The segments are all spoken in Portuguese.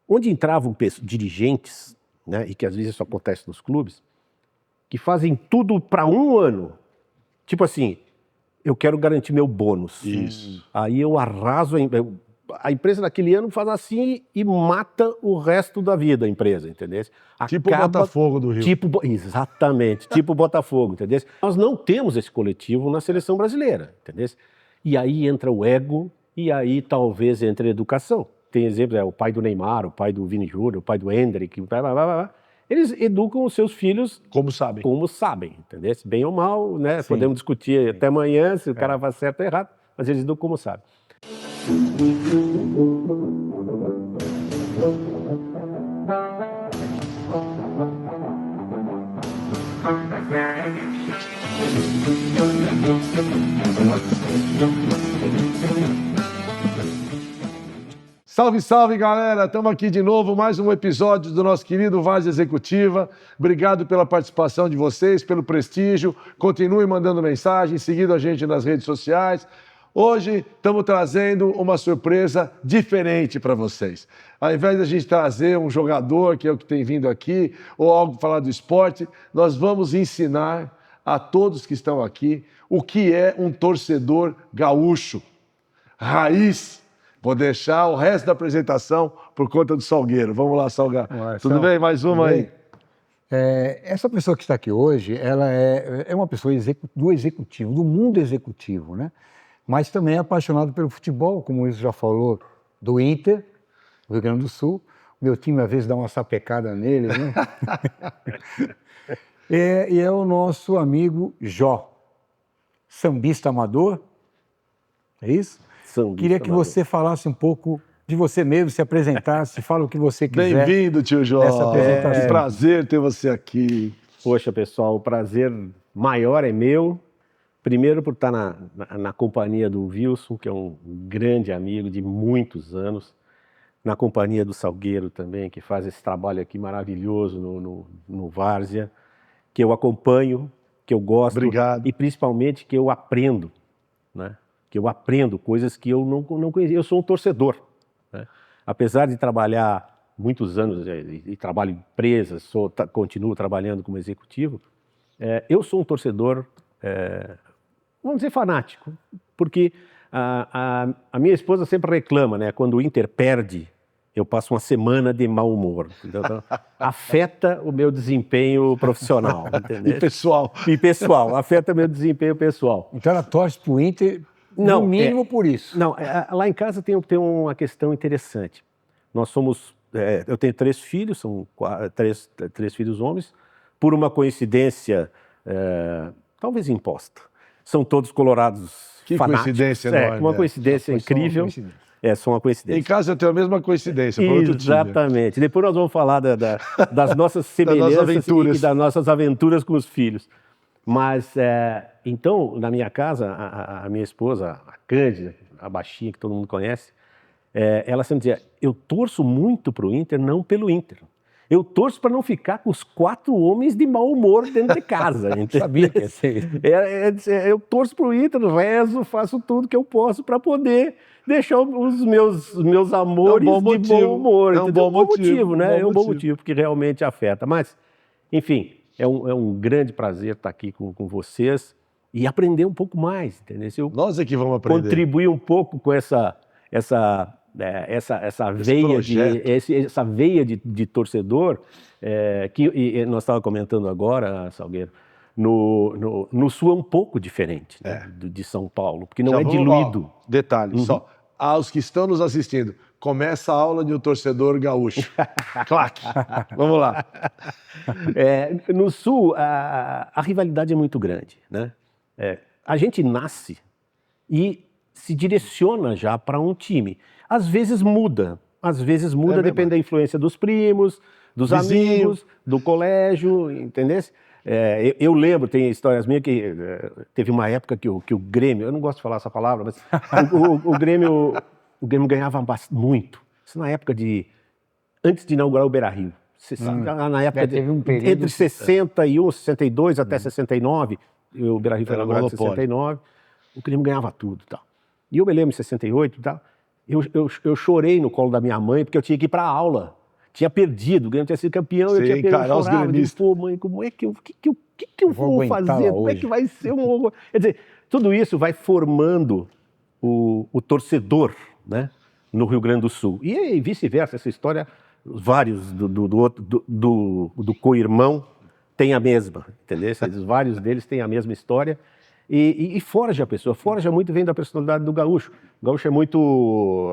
onde entravam dirigentes, né, e que às vezes isso acontece nos clubes, que fazem tudo para um ano. Tipo assim, eu quero garantir meu bônus. Isso. Aí eu arraso a empresa naquele ano faz assim e mata o resto da vida a empresa, entendeu? Tipo o Botafogo do Rio. Exatamente, tipo o Botafogo, entendeu? Nós não temos esse coletivo na seleção brasileira, entendeu? E aí entra o ego e aí talvez entre a educação. Tem exemplos, o pai do Neymar, o pai do Vini Júnior, o pai do Hendrick, eles educam os seus filhos como sabem, entendeu? Bem ou mal, né? Sim. Podemos discutir até amanhã se o cara faz certo ou errado, mas eles educam como sabem. Salve, salve, galera! Estamos aqui de novo, mais um episódio do nosso querido Várzea Executiva. Obrigado pela participação de vocês, pelo prestígio. Continuem mandando mensagem, seguindo a gente nas redes sociais. Hoje estamos trazendo uma surpresa diferente para vocês. Ao invés de a gente trazer um jogador, que é o que tem vindo aqui, ou algo para falar do esporte, nós vamos ensinar a todos que estão aqui o que é um torcedor gaúcho, raiz. Vou deixar o resto da apresentação por conta do Salgueiro. Vamos lá, Salgar. Tudo bem? Mais uma aí. Essa pessoa que está aqui hoje, ela é uma pessoa do executivo, do mundo executivo, né? Mas também é apaixonado pelo futebol, como isso já falou, do Inter, do Rio Grande do Sul. Meu time, às vezes, dá uma sapecada nele, né? E é o nosso amigo Jó, sambista amador, é isso? Queria que você falasse um pouco de você mesmo, se apresentasse, fala o que você quiser. Bem-vindo, tio Jó. Que prazer ter você aqui. Poxa, pessoal, o prazer maior é meu. Primeiro por estar na companhia do Wilson, que é um grande amigo de muitos anos. Na companhia do Salgueiro também, que faz esse trabalho aqui maravilhoso no Várzea. Que eu acompanho, que eu gosto. Obrigado. E principalmente que eu aprendo, né? Que eu aprendo coisas que eu não conhecia. Eu sou um torcedor, né? Apesar de trabalhar muitos anos e trabalho em empresas, continuo trabalhando como executivo, eu sou um torcedor, vamos dizer, fanático, porque a minha esposa sempre reclama, né? Quando o Inter perde, eu passo uma semana de mau humor. Então, afeta o meu desempenho profissional, entendeu? E pessoal. Afeta meu desempenho pessoal. Então ela torce para o Inter... No mínimo por isso. Não, lá em casa tem uma questão interessante. Nós somos, eu tenho 3 filhos, são três filhos homens, por uma coincidência, talvez imposta. São todos colorados que fanáticos. Coincidência enorme. Uma coincidência incrível. Só uma coincidência. Em casa eu tenho a mesma coincidência. Exatamente. Depois nós vamos falar das nossas semelhanças e das nossas aventuras com os filhos. Mas, então, na minha casa, a minha esposa, a Cândida, a baixinha que todo mundo conhece, ela sempre dizia, eu torço muito para o Inter, não pelo Inter. Eu torço para não ficar com os 4 homens de mau humor dentro de casa. Sabia que ia ser isso. Eu torço para o Inter, rezo, faço tudo que eu posso para poder deixar os meus amores de bom humor. É um bom motivo, né? É um bom motivo, porque realmente afeta. Mas, enfim... É um grande prazer estar aqui com vocês e aprender um pouco mais, entendeu? Nós é que vamos aprender. Contribuir um pouco com essa veia de torcedor que nós estávamos comentando agora, Salgueiro, no Sul é um pouco diferente, né, de São Paulo, porque não é diluído. Detalhe, só, aos que estão nos assistindo, começa a aula de um torcedor gaúcho. Claque! Vamos lá. No Sul, a rivalidade é muito grande, né? A gente nasce e se direciona já para um time. Às vezes muda, depende da influência dos primos, dos amigos, do colégio, entendeu? Eu lembro, tem histórias minhas que teve uma época que o Grêmio, eu não gosto de falar essa palavra, mas o Grêmio ganhava muito. Isso na época antes de inaugurar o Beira-Rio. Na época teve um período entre 61, 62 até 69, o Beira-Rio foi inaugurado em 69, o Grêmio ganhava tudo e tal. E eu me lembro em 68 e tal, Eu chorei no colo da minha mãe porque eu tinha que ir para a aula. Tinha perdido, o Grêmio tinha sido campeão, eu tinha perdido. Encarar os gremistas. Pô, mãe, como é que eu vou fazer? Como é que vai ser um... Quer dizer, tudo isso vai formando o torcedor, né, no Rio Grande do Sul. E vice-versa, essa história, vários do co-irmão têm a mesma, entendeu? Vários deles têm a mesma história. E forja a pessoa, forja muito, vem da personalidade do gaúcho. O gaúcho é muito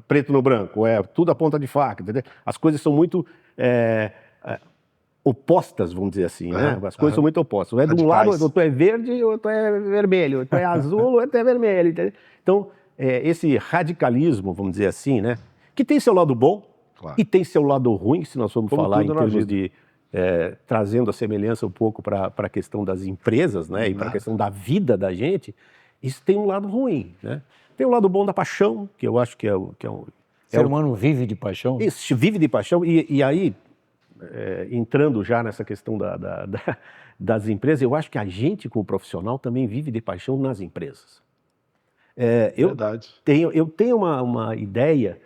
preto no branco, é tudo a ponta de faca, entendeu? As coisas são muito opostas, vamos dizer assim, né? As coisas são muito opostas. Ou é de um lado, ou tu é verde, ou tu é vermelho, ou tu é azul, ou tu é vermelho, entendeu? Então, esse radicalismo, vamos dizer assim, né? Que tem seu lado bom e tem seu lado ruim, se nós formos falar em termos de... trazendo a semelhança um pouco para a questão das empresas, né, e para a questão da vida da gente, isso tem um lado ruim, né? Tem um lado bom da paixão, que eu acho que é um... O ser humano vive de paixão? Isso, vive de paixão, e aí, entrando já nessa questão das empresas, eu acho que a gente, como profissional, também vive de paixão nas empresas. Verdade. Eu tenho uma ideia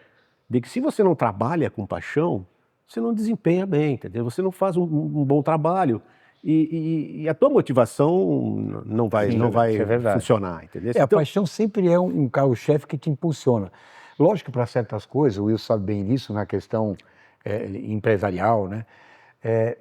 de que se você não trabalha com paixão, você não desempenha bem, entendeu? Você não faz um bom trabalho e a tua motivação não vai funcionar, entendeu? A paixão sempre é um carro-chefe que te impulsiona. Lógico que para certas coisas, o Will sabe bem disso, na questão empresarial, né?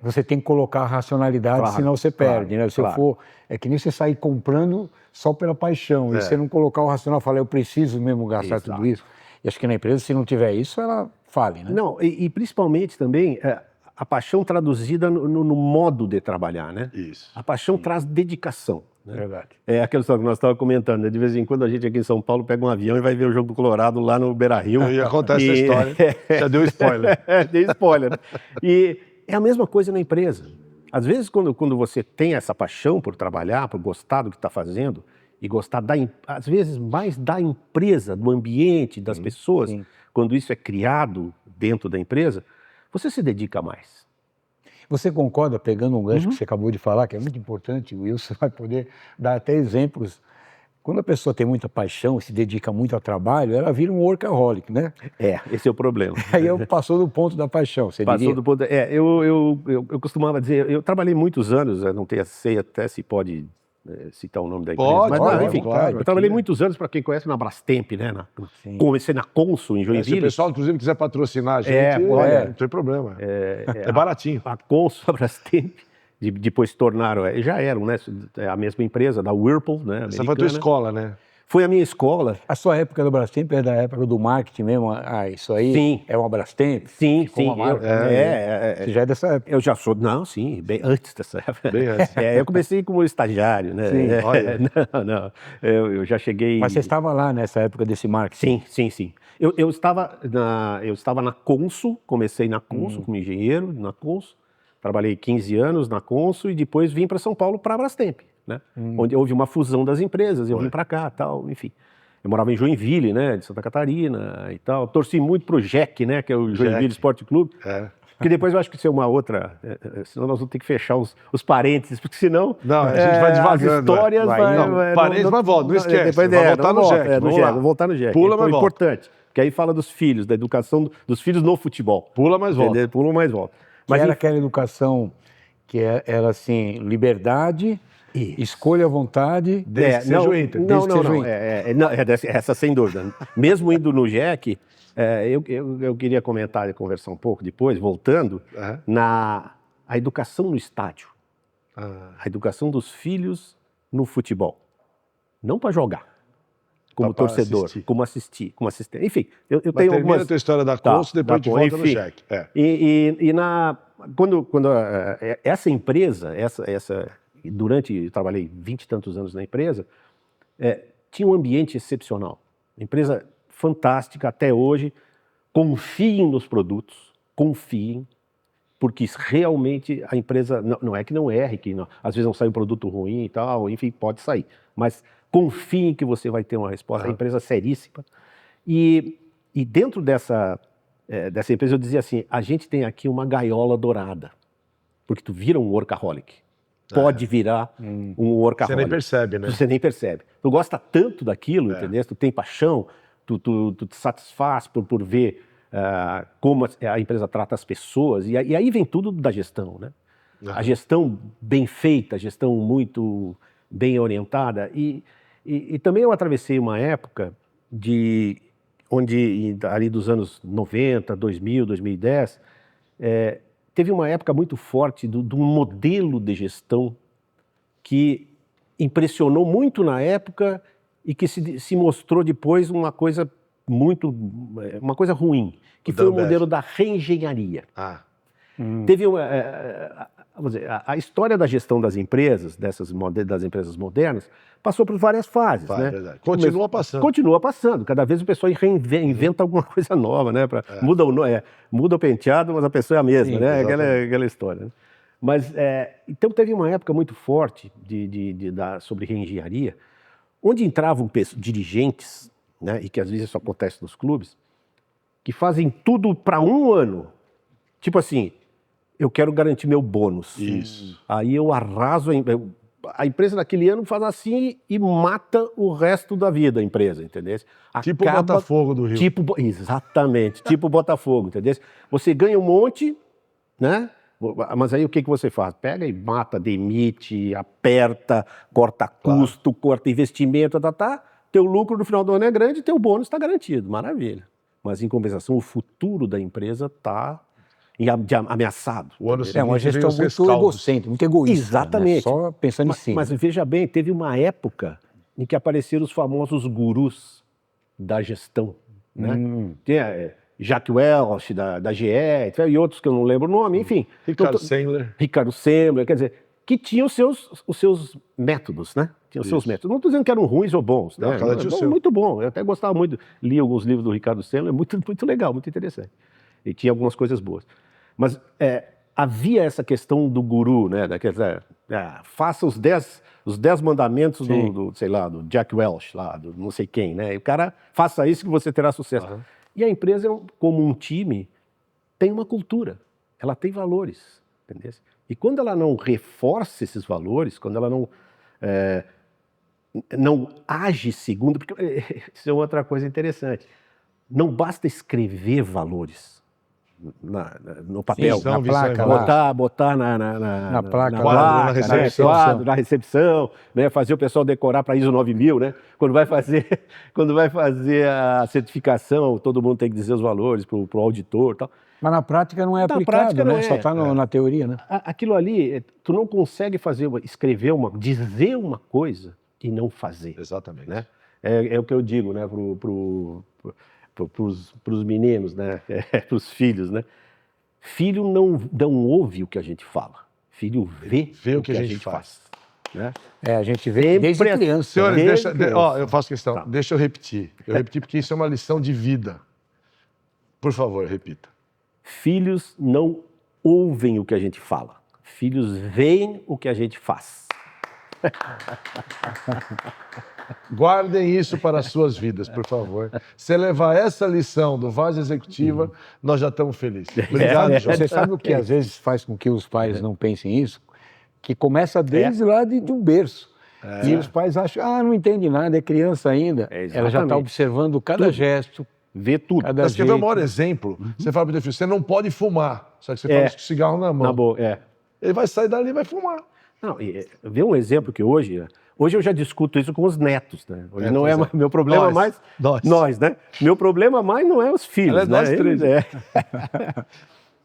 Você tem que colocar a racionalidade, senão você perde, né? Se for, é que nem você sair comprando só pela paixão, e você não colocar o racional, falar, eu preciso mesmo gastar tudo isso. E acho que na empresa, se não tiver isso, ela fale, né? Não, e principalmente também a paixão traduzida no modo de trabalhar, né? Isso. A paixão traz dedicação. Né? Verdade. É aquela história que nós estávamos comentando, né? De vez em quando a gente aqui em São Paulo pega um avião e vai ver o jogo do Colorado lá no Beira-Rio. E acontece essa história. Já deu spoiler. Deu spoiler. E é a mesma coisa na empresa. Às vezes, quando você tem essa paixão por trabalhar, por gostar do que está fazendo, e gostar, às vezes, mais da empresa, do ambiente, das pessoas, quando isso é criado dentro da empresa, você se dedica mais. Você concorda, pegando um gancho que você acabou de falar, que é muito importante, o Wilson vai poder dar até exemplos. Quando a pessoa tem muita paixão, se dedica muito ao trabalho, ela vira um workaholic, né? Esse é o problema. Aí passou do ponto da paixão, você diria? Passou do ponto... eu costumava dizer, eu trabalhei muitos anos, eu não sei até se pode citar o nome da empresa. Pode, enfim, claro, eu trabalhei muitos anos, para quem conhece, na Brastemp, né? Comecei na Consul, em Joinville. Se o pessoal, inclusive, quiser patrocinar a gente, não tem problema. É baratinho. A Consul, a Brastemp, depois se tornaram, já eram, né? A mesma empresa, da Whirlpool, né? Americana. Essa foi a tua escola, né? Foi a minha escola. A sua época do Brastemp é da época do marketing mesmo? Isso aí é uma Brastemp? Sim. Você já é dessa época? Eu já sou, não, sim, bem antes dessa época. Bem antes. Eu comecei como estagiário, né? Sim, olha. Não, eu já cheguei... Mas você estava lá nessa época desse marketing? Sim. Eu estava na Consul, comecei na Consul como engenheiro, na Consul. Trabalhei 15 anos na Consul e depois vim para São Paulo para a Brastemp, né? Onde houve uma fusão das empresas, eu vim para cá, tal, enfim. Eu morava em Joinville, né, de Santa Catarina e tal. Torci muito pro JEC, né, que é o Joinville Esporte Clube. Que depois eu acho que isso é uma outra... senão nós vamos ter que fechar os parênteses, porque senão... Não, a gente vai devagando. As histórias... Parênteses, mas volta, não esquece. Depois vai voltar no JEC. Vamos voltar no JEC. Pula, mas volta. Importante, porque aí fala dos filhos, da educação dos filhos no futebol. Pula, mas volta. Pula, mais volta. Mas era aquela educação que era assim, liberdade, escolha à vontade, desde que seja o Inter. Não, essa sem dúvida. Mesmo indo no JEC, eu queria comentar e conversar um pouco depois, voltando, a educação no estádio. A educação dos filhos no futebol. Não para jogar, como torcedor, como assistir, como assistente. Enfim, eu tenho algumas... Termina a tua história da Consul, depois a gente volta no JEC. Quando essa empresa, eu trabalhei 20 e tantos anos na empresa, tinha um ambiente excepcional. Empresa fantástica até hoje. Confiem nos produtos, confiem, porque realmente a empresa, não é que não erre, às vezes não sai um produto ruim e tal, enfim, pode sair, mas confiem que você vai ter uma resposta. A empresa é seríssima. E dentro dessa empresa eu dizia assim, a gente tem aqui uma gaiola dourada, porque tu vira um workaholic. Pode virar um workaholic. Você nem percebe, né? Você nem percebe. Tu gosta tanto daquilo, entendeu? Tu tem paixão, tu te satisfaz por ver como a empresa trata as pessoas, e aí vem tudo da gestão, né? A gestão bem feita, a gestão muito bem orientada, e também eu atravessei uma época onde ali dos anos 90, 2000, 2010, teve uma época muito forte de um modelo de gestão que impressionou muito na época e que se mostrou depois uma coisa ruim, que foi o modelo da reengenharia. Teve vamos dizer, a história da gestão das empresas, das empresas modernas, passou por várias fases, né? Verdade. Continua passando. Continua passando. Cada vez o pessoal inventa alguma coisa nova, né? Muda o penteado, mas a pessoa é a mesma, Sim, né? Aquela história, né? Mas, então teve uma época muito forte sobre reengenharia, onde entravam dirigentes, né? E que às vezes isso acontece nos clubes, que fazem tudo para um ano. Tipo assim, eu quero garantir meu bônus. Isso. Aí eu arraso a empresa naquele ano faz assim e mata o resto da vida a empresa, entendeu? Tipo o Botafogo do Rio. Exatamente, tipo o Botafogo, entendeu? Você ganha um monte, né? Mas aí o que você faz? Pega e mata, demite, aperta, corta custo, corta investimento, teu lucro no final do ano é grande, teu bônus está garantido, maravilha. Mas em compensação o futuro da empresa está ameaçado. O ano É uma gestão muito egocêntrica, muito egoísta. Exatamente. Né? Só pensando em si. Mas veja bem, teve uma época em que apareceram os famosos gurus da gestão, né? Tem Jack Welch, da GE, e outros que eu não lembro o nome, enfim. Ricardo Sandler, quer dizer, que tinham os seus métodos, né? Tinham os seus métodos. Não estou dizendo que eram ruins ou bons, né? Muito bom, eu até gostava muito, li alguns livros do Ricardo Sandler, muito legal, muito interessante. E tinha algumas coisas boas. Mas havia essa questão do guru, né? Faça os 10 mandamentos do Jack Welch, lá, do não sei quem, né? E o cara, faça isso que você terá sucesso. E a empresa, como um time, tem uma cultura, ela tem valores, entendeu? E quando ela não reforça esses valores, quando ela não age segundo, porque isso é outra coisa interessante, não basta escrever valores no papel, sim, na placa, botar na placa, na recepção, quadro, na recepção, né, fazer o pessoal decorar para ISO 9000, né? Quando vai fazer a certificação, todo mundo tem que dizer os valores para o auditor, tal. Mas na prática não é aplicado, né? Só está na teoria, né? Aquilo ali, tu não consegue dizer uma coisa e não fazer. Exatamente. Né? É o que eu digo, né, para os meninos, né, para os filhos, né? Filho não ouve o que a gente fala, filho vê o que a gente faz. Né? A gente vê desde criança. Senhores, eu faço questão, deixa eu repetir. Eu repetir porque isso é uma lição de vida. Por favor, repita. Filhos não ouvem o que a gente fala, filhos veem o que a gente faz. Guardem isso para as suas vidas, por favor. Se levar essa lição do Vaz Executiva, nós já estamos felizes. Obrigado, João. Você sabe o que às vezes faz com que os pais não pensem isso? Que começa desde lá de um berço. E os pais acham, não entende nada, é criança ainda. Ela já está observando cada gesto. Vê tudo. Mas quer ver o maior exemplo? Você fala para o teu filho, você não pode fumar. Só que você fala com o cigarro na mão. Na boa, Ele vai sair dali e vai fumar. Não, vê um exemplo que hoje eu já discuto isso com os netos, né? Hoje não é meu problema mais nós, né? Meu problema mais não é os filhos, né? Nós três.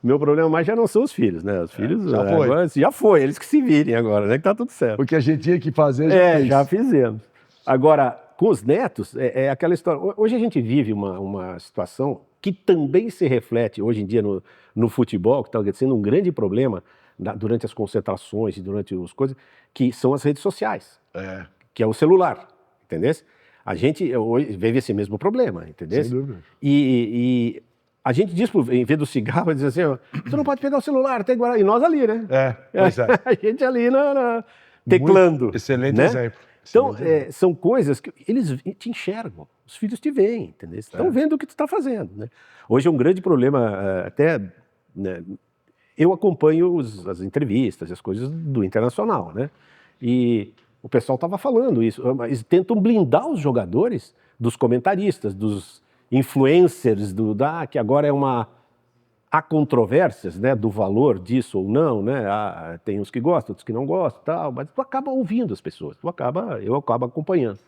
Meu problema mais já não são os filhos, né? Os filhos já foi. Agora, já foi, eles que se virem agora, né? Que tá tudo certo. O que a gente tinha que fazer, já fizemos. Agora, com os netos, é aquela história. Hoje a gente vive uma situação que também se reflete hoje em dia no futebol, que está sendo um grande problema durante as concentrações e durante as coisas, que são as redes sociais, que é o celular, entendeu? A gente hoje vive esse mesmo problema, entendeu? Sem dúvida. E a gente diz, em vez do cigarro, diz assim, você não pode pegar o celular, tem que guardar. E nós ali, né? Pois é. A gente ali teclando. Excelente né? exemplo. Então, são coisas que eles te enxergam, os filhos te veem, entendeu? Estão vendo o que tu está fazendo, né? Hoje é um grande problema, até, né, eu acompanho as entrevistas, as coisas do Internacional, né? E o pessoal estava falando isso, eles tentam blindar os jogadores dos comentaristas, dos influencers, que agora há controvérsias, né, do valor disso ou não, né? Tem uns que gostam, outros que não gostam, tal, mas tu acaba ouvindo as pessoas, eu acabo acompanhando.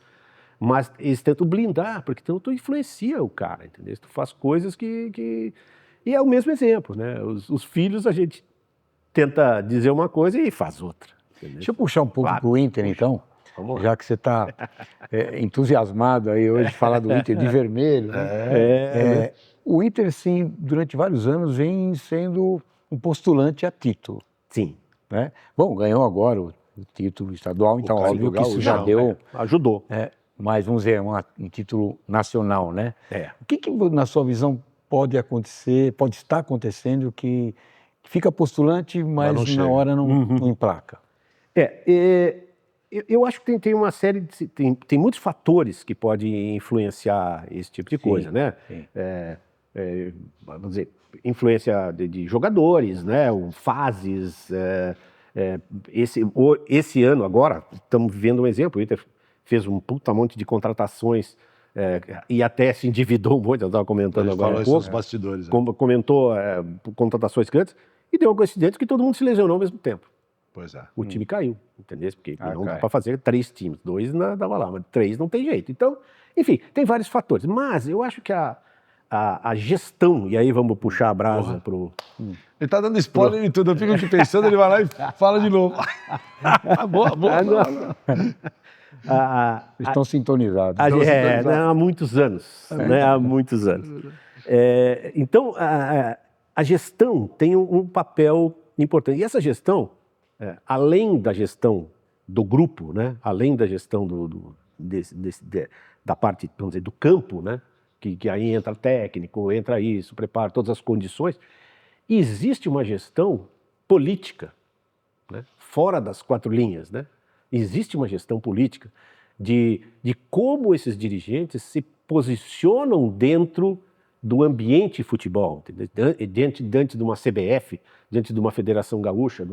Mas eles tentam blindar, porque tu influencia o cara, entendeu? Tu faz coisas que... E é o mesmo exemplo, né? Os filhos, a gente tenta dizer uma coisa e faz outra. Entendeu? Deixa eu puxar um pouco Claro, para o Inter, então, já que você está entusiasmado aí hoje de falar do Inter de vermelho. Né? O Inter, sim, durante vários anos vem sendo um postulante a título. Sim. Né? Bom, ganhou agora o título estadual, então óbvio que isso já deu... Ajudou. Mas, vamos dizer, um título nacional, né? O que, na sua visão, pode acontecer, pode estar acontecendo que fica postulante, mas na hora não emplaca? Eu acho que tem uma série de... Tem muitos fatores que podem influenciar esse tipo de coisa, né? Vamos dizer, influência de jogadores, né? Fases. Esse ano agora, estamos vivendo um exemplo, o Inter fez um puta monte de contratações e até se endividou um monte, eu estava comentando agora há pouco. Os bastidores. Comentou contratações grandes e deu uma coincidência que todo mundo se lesionou ao mesmo tempo. Pois é. O time caiu, entendeu? Porque não dá para fazer 3 times, 2 dava lá, mas 3 não tem jeito. Então, enfim, tem vários fatores. Mas eu acho que a gestão, e aí vamos puxar a brasa pro... Ele está dando spoiler em tudo, eu fico aqui pensando, ele vai lá e fala de novo. Boa. Estão sintonizados. Há muitos anos. Né? Há muitos anos. Então, a gestão tem um papel importante. E essa gestão, além da gestão do grupo, né? Além da gestão da parte, vamos dizer, do campo, né? Que aí entra técnico, entra isso, prepara todas as condições, existe uma gestão política, né? Fora das 4 linhas, né? Existe uma gestão política de como esses dirigentes se posicionam dentro do ambiente futebol, diante de uma CBF, diante de uma Federação Gaúcha,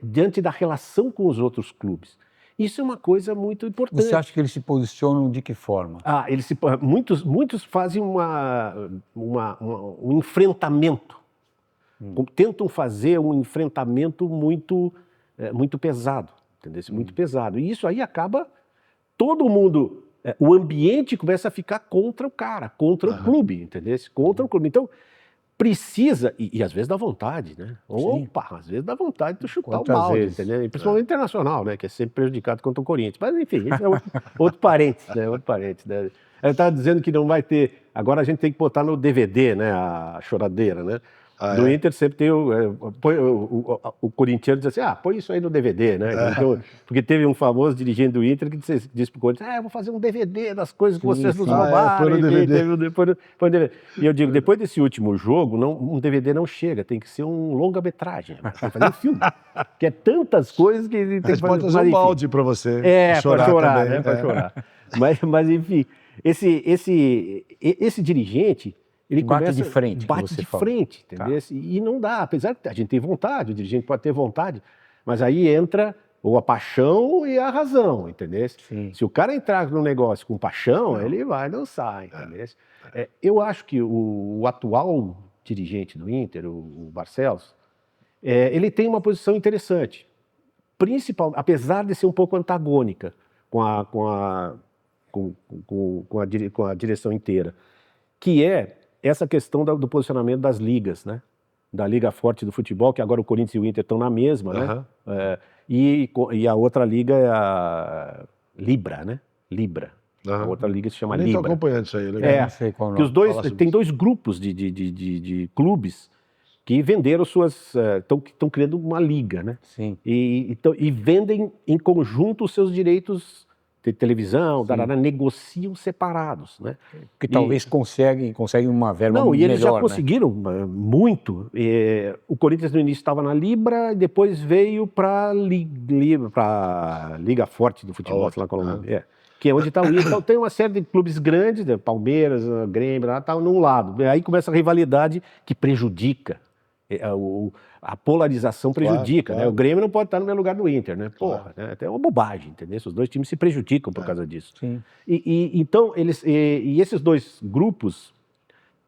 diante da relação com os outros clubes. Isso é uma coisa muito importante. Você acha que eles se posicionam de que forma? Muitos fazem um enfrentamento, tentam fazer um enfrentamento muito pesado, entendeu? Muito pesado. E isso aí acaba todo mundo... o ambiente começa a ficar contra o cara, contra o clube, entendeu? Contra o clube. Então, precisa, e às vezes dá vontade, né? Às vezes dá vontade de tu chutar o balde, entendeu? E principalmente internacional, né? Que é sempre prejudicado contra o Corinthians. Mas, enfim, esse é outro parênteses, né? Outro parênteses, né? Ele estava dizendo que não vai ter... Agora a gente tem que botar no DVD, né? A choradeira, né? Do Inter sempre tem o corintiano diz assim, põe isso aí no DVD, né? Então, porque teve um famoso dirigente do Inter que disse pro Corinthians, eu vou fazer um DVD das coisas que vocês nos roubaram. Põe no DVD. E eu digo, depois desse último jogo, um DVD não chega, tem que ser um longa-metragem, tem que fazer um filme. Que é tantas coisas que tem que pode fazer um balde para você chorar também. Né? Para chorar. Mas, enfim, esse dirigente... Ele bate de frente, entendeu? Tá. E não dá, apesar que a gente tem vontade, o dirigente pode ter vontade, mas aí entra a paixão e a razão, entendeu? Sim. Se o cara entrar no negócio com paixão, ele vai dançar, entendeu? Eu acho que o atual dirigente do Inter, o Barcelos, ele tem uma posição interessante, apesar de ser um pouco antagônica com a direção inteira, que é essa questão do posicionamento das ligas, né? Da Liga Forte do Futebol, que agora o Corinthians e o Inter estão na mesma, né? E a outra liga é a Libra, né? Libra. A outra liga se chama Libra. Nem estou acompanhando isso aí, legal. Não sei qual que os dois, tem 2 grupos de clubes que venderam estão criando uma liga, né? Sim. E vendem em conjunto os seus direitos de televisão, negociam separados, né? Que talvez conseguem uma verba melhor. Não, e eles já né? conseguiram muito. O Corinthians no início estava na Libra, e depois veio para a Liga Forte do Futebol, sei lá qual é o nome. Que é onde está o Inter. Então tem uma série de clubes grandes, Palmeiras, Grêmio, num lado. Aí começa a rivalidade que prejudica A polarização prejudica, Claro. né? O Grêmio não pode estar no mesmo lugar do Inter, né? Porra, né? Até é uma bobagem, entendeu? Os dois times se prejudicam por causa disso. Sim. Então, esses dois grupos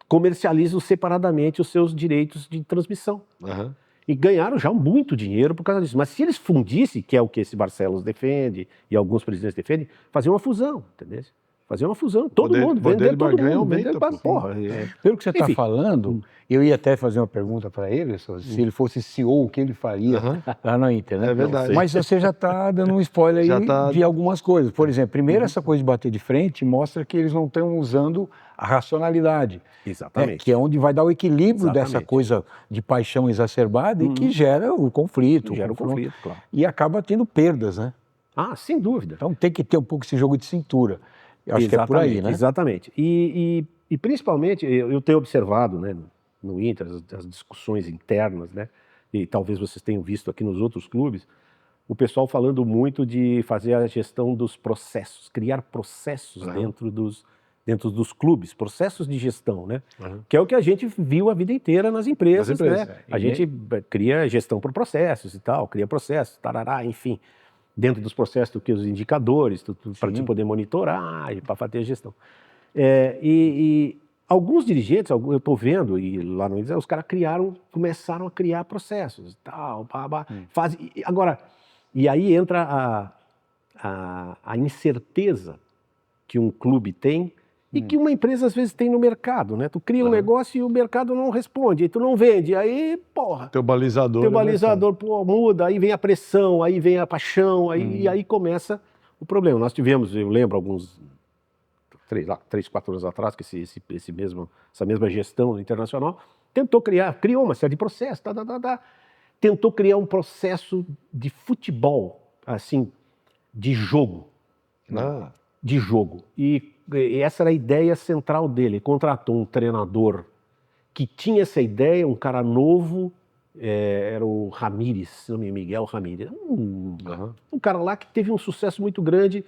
comercializam separadamente os seus direitos de transmissão. Aham. E ganharam já muito dinheiro por causa disso. Mas se eles fundissem, que é o que esse Barcelos defende e alguns presidentes defendem, fazer uma fusão, entendeu? Fazer uma fusão, todo Poder- mundo, poder vender de todo barganha mundo, aumenta, vender pô. porra. Pelo que você está Enfim. falando, eu ia até fazer uma pergunta para ele, se ele fosse CEO, o que ele faria Aham. lá na Inter, né? É verdade. Mas você já está dando um spoiler Já aí tá- de algumas coisas. Por exemplo, primeiro essa coisa de bater de frente mostra que eles não estão usando a racionalidade, né? Exatamente. Que é onde vai dar o equilíbrio dessa Exatamente. coisa de paixão exacerbada e que gera o conflito. Gera o confronto. conflito, claro. E acaba tendo perdas, né? Ah, sem dúvida. Então tem que ter um pouco esse jogo de cintura. Eu acho que é por aí, né? Exatamente. E principalmente, eu tenho observado, né, no Inter, as discussões internas, né, e talvez vocês tenham visto aqui nos outros clubes, o pessoal falando muito de fazer a gestão dos processos, criar processos dentro dos clubes, processos de gestão, né? Que é o que a gente viu a vida inteira nas empresas, Nas empresas, né? A gente cria gestão por processos e tal, cria processos, tarará, enfim. Dentro dos processos, tu cria os indicadores, para te poder monitorar e para fazer a gestão. E alguns dirigentes, eu estou vendo, e lá no Inter, os caras começaram a criar processos, tal, agora, e aí entra a incerteza que um clube tem e que uma empresa às vezes tem no mercado, né? Tu cria um negócio e o mercado não responde, aí tu não vende, aí, porra, Teu balizador. teu é balizador pô, muda, aí vem a pressão, aí vem a paixão, e aí começa o problema. Nós tivemos, eu lembro, alguns 3, 4 anos atrás, que essa mesma gestão internacional criou uma série de processos, tentou criar um processo de futebol, assim, de jogo. Ah, De jogo. E essa era a ideia central dele. Ele contratou um treinador que tinha essa ideia, um cara novo, era o Ramírez, se não me engano, Miguel Ramírez. Um cara lá que teve um sucesso muito grande,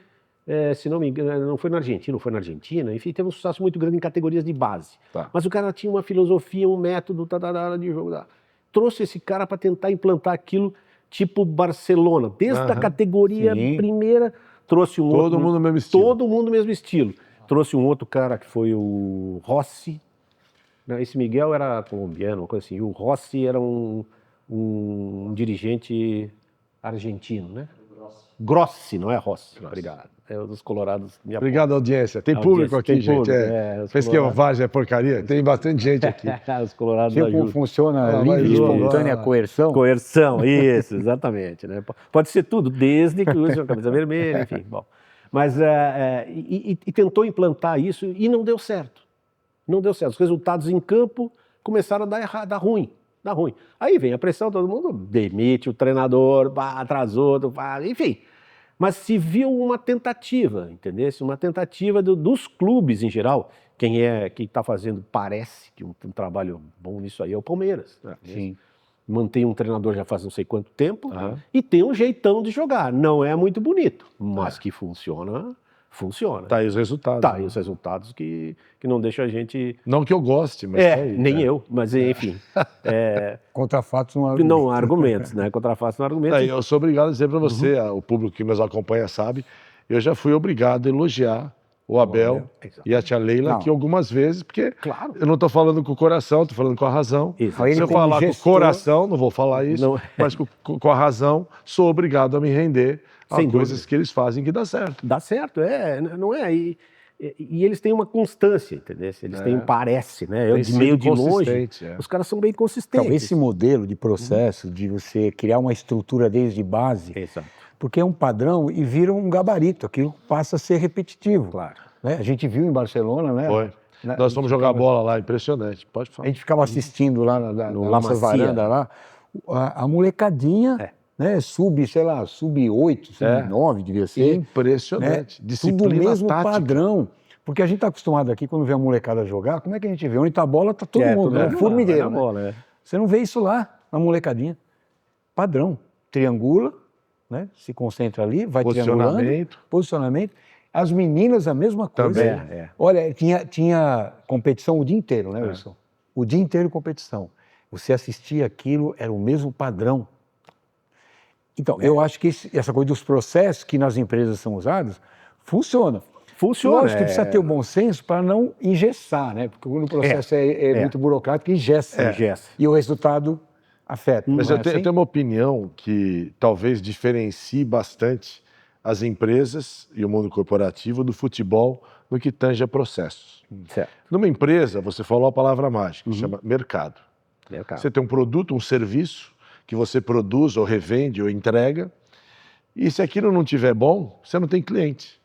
se não me engano, não foi na Argentina, enfim, teve um sucesso muito grande em categorias de base. Tá. Mas o cara tinha uma filosofia, um método de jogo. Trouxe esse cara para tentar implantar aquilo tipo Barcelona, desde a categoria primeira, trouxe um outro... Todo mundo no mesmo estilo. Todo mundo no mesmo estilo. Trouxe um outro cara que foi o Rossi. Esse Miguel era colombiano, uma coisa assim. E o Rossi era um dirigente argentino, né? Grossi, não é Rossi. Obrigado. Os colorados me apoiam. Obrigado, audiência. Tem público aqui, tem gente. público, Pensa os que colorados. Vargem é porcaria? Tem bastante gente aqui. Os colorados Tipo, ajudam. funciona mas livre, vamos espontânea lá. coerção. Coerção, isso, exatamente. Né? Pode ser tudo, desde que use uma camisa vermelha, enfim. Bom. Mas tentou implantar isso e não deu certo. Não deu certo. Os resultados em campo começaram a dar errado, dar ruim. Aí vem a pressão, todo mundo demite o treinador, atrasou, enfim. Mas se viu uma tentativa, entendeu? Uma tentativa dos clubes em geral. Quem está fazendo, parece que um trabalho bom nisso aí é o Palmeiras. Né? Sim. Mantém um treinador já faz não sei quanto tempo e tem um jeitão de jogar. Não é muito bonito, mas que funciona. Tá aí os resultados. Tá aí os resultados que não deixam a gente... Não que eu goste, mas tá aí. nem eu, mas enfim. Contra fatos não há argumento. Não há argumentos, né? Contra fatos não há argumentos. Tá aí, eu sou obrigado a dizer para você, o público que nos acompanha sabe, eu já fui obrigado a elogiar o Abel e a tia Leila aqui algumas vezes, porque Claro. eu não estou falando com o coração, estou falando com a razão. Exato. Aí Se ele eu como falar com o gestor- coração, não vou falar isso, Não. mas com a razão, sou obrigado a me render a Sem coisas dúvida. que eles fazem que dá certo. Dá certo, não é? E eles têm uma constância, entendeu? Eles têm um parece, né? Tem De meio sido de longe, consistente, os caras são bem consistentes. Então, esse modelo de processo, de você criar uma estrutura desde base, Exato. porque é um padrão e vira um gabarito, aquilo passa a ser repetitivo. Claro. Né? A gente viu em Barcelona, né? Foi. Né? Nós fomos jogar bola lá, impressionante. Pode A falar. gente ficava assistindo lá na No nossa La Masia. varanda lá, a molecadinha, né? Sub-8, sub-9 devia ser. Impressionante. Né? Disciplina Tudo mesmo tática. padrão. Porque a gente está acostumado aqui, quando vê a molecada jogar, como é que a gente vê? Onde está a bola, está todo mundo, né? Formigueiro. Vai na bola, é. Você não vê isso lá, na molecadinha. Padrão. Triangula, né? Se concentra ali, vai triangulando. Posicionamento. As meninas, a mesma coisa. Também. Olha, tinha competição o dia inteiro, né, Wilson? O dia inteiro competição. você assistia aquilo, era o mesmo padrão. Então, eu acho que essa coisa dos processos que nas empresas são usados, funciona. Funciona. Lógico que precisa ter o bom senso para não engessar, né? Porque quando o processo é muito burocrático, engessa. Engessa. E o resultado afeta. Mas não eu é tenho, assim? eu tenho uma opinião que talvez diferencie bastante as empresas e o mundo corporativo do futebol no que tange a processos. Certo. Numa empresa, você falou a palavra mágica, chama mercado. Mercado. Você tem um produto, um serviço que você produz ou revende ou entrega, e se aquilo não estiver bom, você não tem cliente.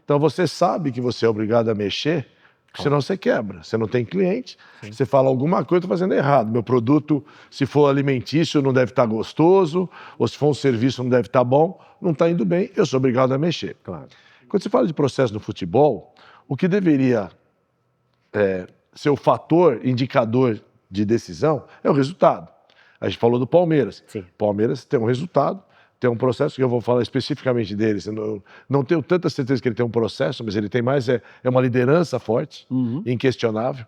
Então você sabe que você é obrigado a mexer, senão você quebra. Você não tem cliente, você fala alguma coisa, estou fazendo errado. Meu produto, se for alimentício, não deve estar gostoso, ou se for um serviço, não deve estar bom, não está indo bem, eu sou obrigado a mexer. Claro. Quando você fala de processo no futebol, o que deveria ser o fator indicador de decisão é o resultado. A gente falou do Palmeiras. Sim. Palmeiras tem um resultado, tem um processo que eu vou falar especificamente deles. Eu não tenho tanta certeza que ele tem um processo, mas ele tem mais uma liderança forte, inquestionável.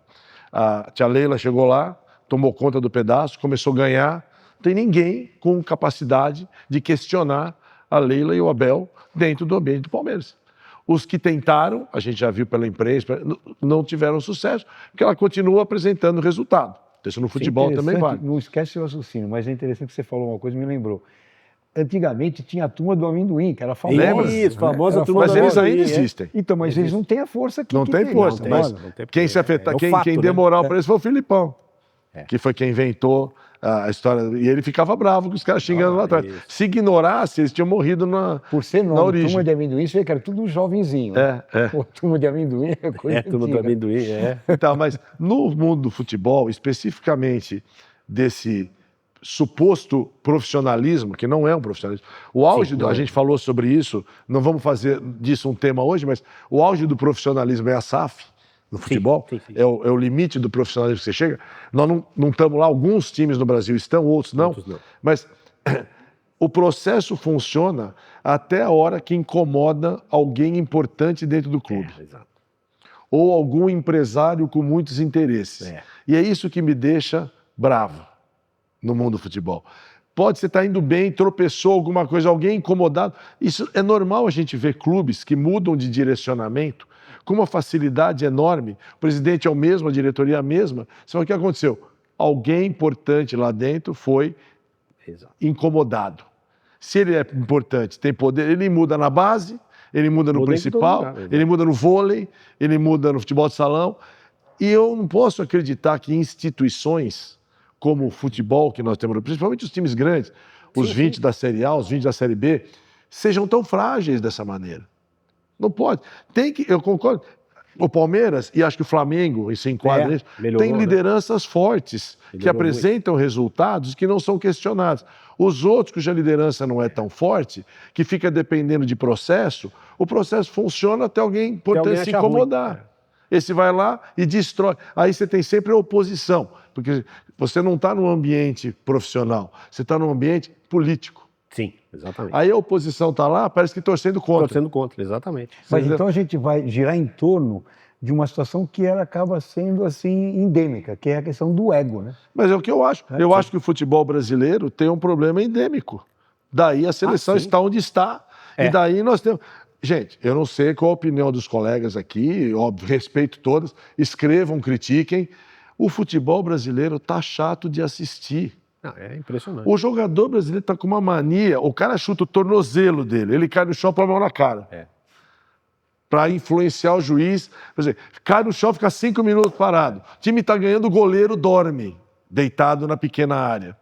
A tia Leila chegou lá, tomou conta do pedaço, começou a ganhar. Não tem ninguém com capacidade de questionar a Leila e o Abel dentro do ambiente do Palmeiras. Os que tentaram, a gente já viu pela imprensa, não tiveram sucesso, porque ela continua apresentando resultado. Isso no futebol também vale. Não esquece o raciocínio, mas é interessante que você falou uma coisa, me lembrou. Antigamente tinha a turma do amendoim, que era famosa. Lembra? Isso, famosa turma Mas do eles amendoim, ainda existem. Então, mas eles não têm a força que Não tem tem, força, não, mas não tem quem se afetar, é o fato, quem né? deu moral para eles foi o Filipão, que foi quem inventou a história. E ele ficava bravo com os caras xingando lá atrás. isso. Se ignorasse, eles tinham morrido Por ser na nome, origem. turma de amendoim, você vê que era tudo jovenzinho. Né? É. Turma de amendoim é coisa Turma do antiga. amendoim, Então, mas no mundo do futebol, especificamente desse suposto profissionalismo, que não é um profissionalismo. O auge, a gente falou sobre isso, não vamos fazer disso um tema hoje, mas o auge do profissionalismo é a SAF, no futebol, sim. é o limite do profissionalismo que você chega. Nós não estamos lá, alguns times no Brasil estão, outros não. Mas o processo funciona até a hora que incomoda alguém importante dentro do clube. Exato. Ou algum empresário com muitos interesses. E é isso que me deixa bravo no mundo do futebol. Pode você estar indo bem, tropeçou alguma coisa, alguém incomodado. Isso é normal a gente ver clubes que mudam de direcionamento com uma facilidade enorme. O presidente é o mesmo, a diretoria é a mesma. Só que o que aconteceu? Alguém importante lá dentro foi incomodado. Se ele é importante, tem poder, ele muda na base, ele muda no principal, ele muda no vôlei, ele muda no futebol de salão. E eu não posso acreditar que instituições como o futebol que nós temos, principalmente os times grandes, os 20 da Série A, os 20 da Série B, sejam tão frágeis dessa maneira. Não pode. Eu concordo. O Palmeiras, e acho que o Flamengo, e se enquadra nisso, tem lideranças fortes que apresentam resultados que não são questionados. Os outros, cuja liderança não é tão forte, que fica dependendo de processo, o processo funciona até alguém importante se incomodar. Esse vai lá e destrói. Aí você tem sempre a oposição, porque você não está num ambiente profissional, você está num ambiente político. Sim, exatamente. Aí a oposição está lá, parece que torcendo contra. Torcendo contra, exatamente. Mas então a gente vai girar em torno de uma situação que ela acaba sendo assim endêmica, que é a questão do ego, né? Mas é o que eu acho. Eu acho que o futebol brasileiro tem um problema endêmico. Daí a seleção está onde está. E daí nós temos... Gente, eu não sei qual a opinião dos colegas aqui, óbvio, respeito todas, escrevam, critiquem. O futebol brasileiro está chato de assistir. Não, é impressionante. O jogador brasileiro está com uma mania, o cara chuta o tornozelo dele, ele cai no chão, põe a mão na cara. Para influenciar o juiz. Quer dizer, cai no chão, fica 5 minutos parado. O time está ganhando, o goleiro dorme, deitado na pequena área.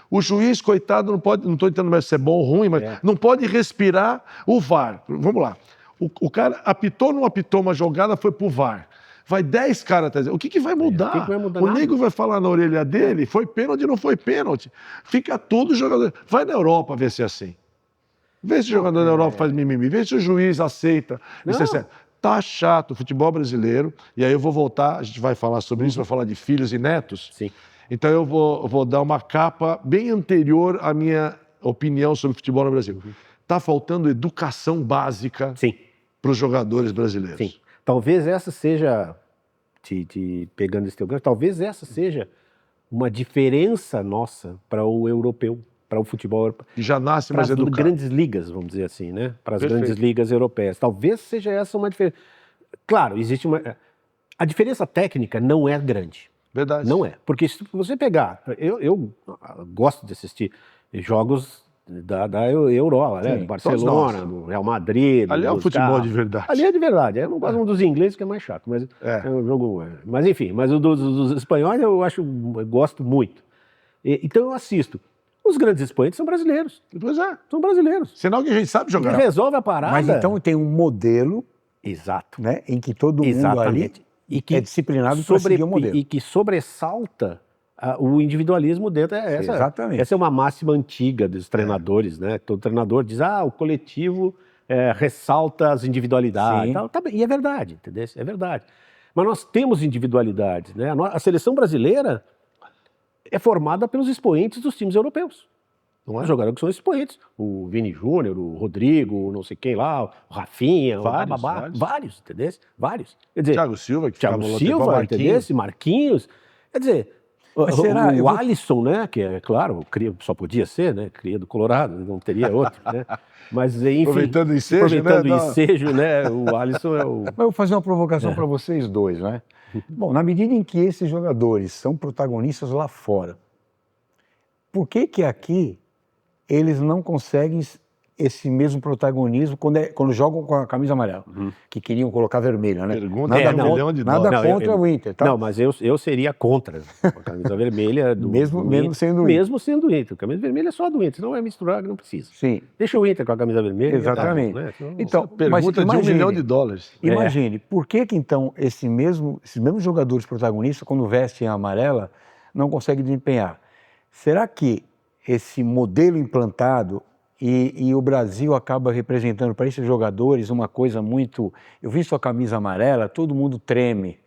O juiz, coitado, não pode, não estou entendendo mais se é bom ou ruim, mas não pode respirar o VAR. Vamos lá. O cara apitou, não apitou uma jogada, foi pro VAR. Vai 10 caras atrás. O que vai mudar? que vai mudar O nada? nego vai falar na orelha dele, foi pênalti ou não foi pênalti. Fica todo jogador. Vai na Europa ver se é assim. Vê se o jogador na Europa faz mimimi. Vê se o juiz aceita. Isso é sério. Tá chato o futebol brasileiro. E aí eu vou voltar, a gente vai falar sobre isso, vai falar de filhos e netos. Sim. Então eu vou dar uma capa bem anterior à minha opinião sobre futebol no Brasil. Está faltando educação básica para os jogadores brasileiros. Sim. Talvez essa seja, pegando esse teu gancho, talvez essa seja uma diferença nossa para o europeu, para o futebol europeu. E já nasce Para mais as educado. grandes ligas, vamos dizer assim, né? Para as Perfeito. grandes ligas europeias. Talvez seja essa uma diferença. Claro, existe uma... A diferença técnica não é grande. Verdade. Não é. Porque se você pegar... Eu gosto de assistir jogos da Europa, né? Sim, Do todos Barcelona, nós. do Real Madrid. Ali é o dos futebol caras. de verdade. Ali é de verdade. Eu não gosto muito dos ingleses, que é mais chato. Mas é um jogo... Mas enfim, mas o dos espanhóis eu gosto muito. Então eu assisto. Os grandes expoentes são brasileiros. Pois é. São brasileiros. Sinal que a gente sabe Ele jogar. resolve a parada. Mas então tem um modelo, Exato. né, em que todo mundo Exatamente. ali é disciplinado para seguir o modelo. E que sobressalta o individualismo dentro. Exatamente. Essa é uma máxima antiga dos treinadores, né? Todo treinador diz, o coletivo ressalta as individualidades. Sim. Tal. Tá bem. E é verdade, entendeu? É verdade. Mas nós temos individualidades, né? A seleção brasileira é formada pelos expoentes dos times europeus. Não é? Os jogadores que são expoentes. O Vini Júnior, o Rodrigo, não sei quem lá, o Rafinha, vários, entendeu? Vários. Quer dizer, Thiago Silva, que Thiago ficava Silva, Marquinhos. entendeu? Marquinhos. Quer dizer, Mas será? o Alisson, né? Que é claro, só podia ser, né? Cria do Colorado, não teria outro, né? Mas enfim. Aproveitando o ensejo, aproveitando né? o ensejo, né? O Alisson é o. Mas eu vou fazer uma provocação para vocês dois, né? Bom, na medida em que esses jogadores são protagonistas lá fora, por que aqui eles não conseguem esse mesmo protagonismo quando jogam com a camisa amarela, que queriam colocar vermelha, né? Pergunta Nada, de $1 milhão de nada dólares. contra o Inter, tá? Não, mas eu seria contra a camisa vermelha do Mesmo Inter, sendo o Inter. Mesmo sendo o Inter. A camisa vermelha é só do Inter, senão vai misturar, não precisa. Sim, Deixa o Inter com a camisa vermelha. exatamente. Tá bom, né? Senão- Então, Pergunta de $1 milhão de dólares. Imagine, por que então esses mesmos jogadores protagonistas, quando vestem a amarela, não conseguem desempenhar? Será que esse modelo implantado e o Brasil acaba representando para esses jogadores uma coisa muito... Eu vi sua camisa amarela, todo mundo treme,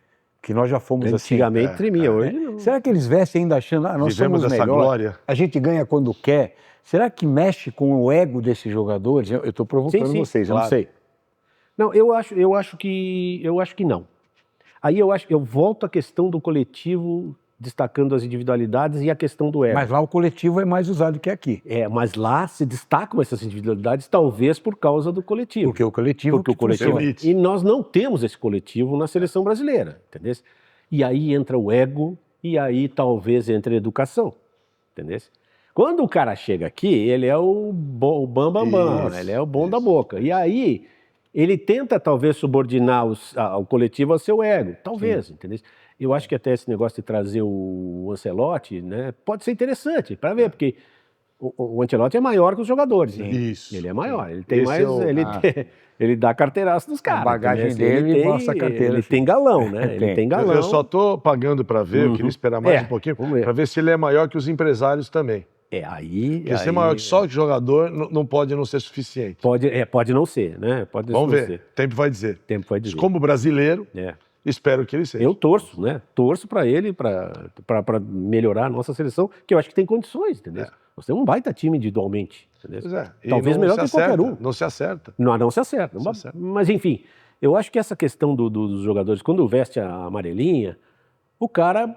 que nós já fomos assim. Antigamente tremia, hoje não. Será que eles vestem ainda achando, nós Vivemos somos essa melhores, glória. a gente ganha quando quer? Será que mexe com o ego desses jogadores? Eu estou provocando Sim, vocês, eu claro. não sei. Não, eu acho que não. Aí eu volto à questão do coletivo, destacando as individualidades e a questão do ego. Mas lá o coletivo é mais usado que aqui. Mas lá se destacam essas individualidades, talvez por causa do coletivo. Porque o coletivo Porque o que coletivo. funciona. Elite. E nós não temos esse coletivo na seleção brasileira, entendeu? E aí entra o ego, e aí talvez entre a educação, entendeu? Quando o cara chega aqui, ele é o bam, Isso, ele é o bom da boca. E aí ele tenta talvez subordinar ao coletivo ao seu ego, talvez, entendeu? Eu acho que até esse negócio de trazer o Ancelotti, né, pode ser interessante para ver, porque o Ancelotti é maior que os jogadores, né? Isso. Ele é maior, ele tem Esse mais, é o- ele dá carteiraço dos caras. bagagem entendeu? dele Ele tem- mostra a carteira, Ele sim. tem galão, né? Ele Tem. tem galão. Eu só tô pagando para ver, eu queria esperar mais um pouquinho, vamos ver. para ver se ele é maior que os empresários também. Aí... Porque ser maior que só o jogador não pode não ser suficiente. Pode não ser, né? Pode Vamos não ver, ser. o tempo vai dizer. O tempo vai dizer. Como brasileiro, É. espero que ele seja. Eu torço, né? Torço para ele, para melhorar a nossa seleção, que eu acho que tem condições, entendeu? Nós temos um baita time individualmente, entendeu? Pois é. E Talvez não melhor se que qualquer acerta, um. Não se acerta. Não se acerta. Não se acerta. Mas, enfim, eu acho que essa questão dos jogadores, quando veste a amarelinha, o cara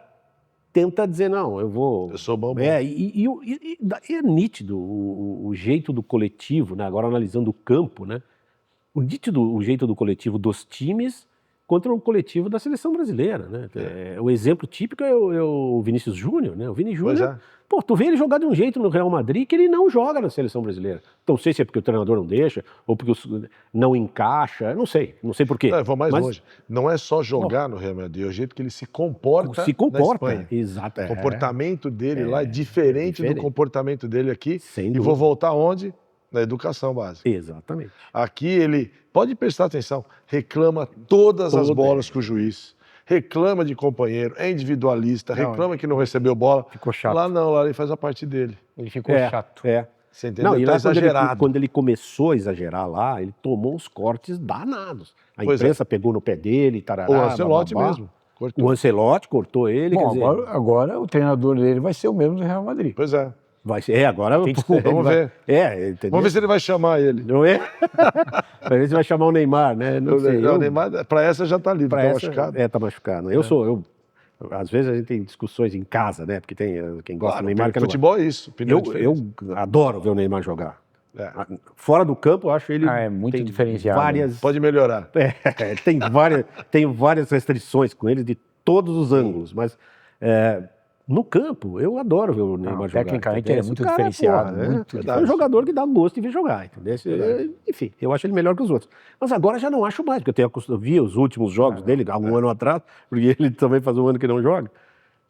tenta dizer, não, eu vou... Eu sou bom. E é nítido o jeito do coletivo, né? Agora analisando o campo, né? O jeito do coletivo dos times contra o coletivo da seleção brasileira, né? O exemplo típico é o Vinícius Júnior, né? O Vini Pois Júnior, é. pô, tu vê ele jogar de um jeito no Real Madrid que ele não joga na seleção brasileira. Então, não sei se é porque o treinador não deixa, ou porque não encaixa, não sei por quê. Não, eu vou mais Mas longe. Não é só jogar no Real Madrid, é o jeito que ele se comporta se comporta, na Espanha. exato. O comportamento dele lá é diferente do comportamento dele aqui. Sem E dúvida. vou voltar onde? Na educação básica. Exatamente. Aqui ele, pode prestar atenção, reclama todas as bolas com o juiz, reclama de companheiro, é individualista, reclama que não recebeu bola. Ficou chato. Lá não, lá ele faz a parte dele. Ele ficou chato. Você entendeu? Não, e Tá lá exagerado. quando ele começou a exagerar lá, ele tomou uns cortes danados. A Pois é. imprensa pegou no pé dele, tarará, O Ancelotti bababá. mesmo. Cortou. O Ancelotti cortou ele, quer Bom, dizer, agora o treinador dele vai ser o mesmo do Real Madrid. Pois é. vai ser, agora... Tem desculpa, vamos ver. Entendeu? Vamos ver se ele vai chamar ele. Não é? Pra ver se vai chamar o Neymar, né? Não sei. O Neymar, para essa já tá livre, pra tá essa, machucado. tá machucado. às vezes a gente tem discussões em casa, né? Porque tem quem gosta do Neymar, que não gosta. futebol é isso. opinião diferente. Eu adoro ver o Neymar jogar. É. Fora do campo, eu acho ele É muito tem diferenciado. várias, Pode melhorar. tem várias restrições com ele de todos os ângulos, mas no campo eu adoro ver o Neymar jogar. Tecnicamente entendeu? ele é muito O cara, diferenciado. porra, Muito é um jogador que dá gosto de ver jogar, entendeu? Verdade. Enfim, eu acho ele melhor que os outros. Mas agora já não acho mais, porque eu vi os últimos jogos dele, há um ano atrás, porque ele também faz um ano que não joga,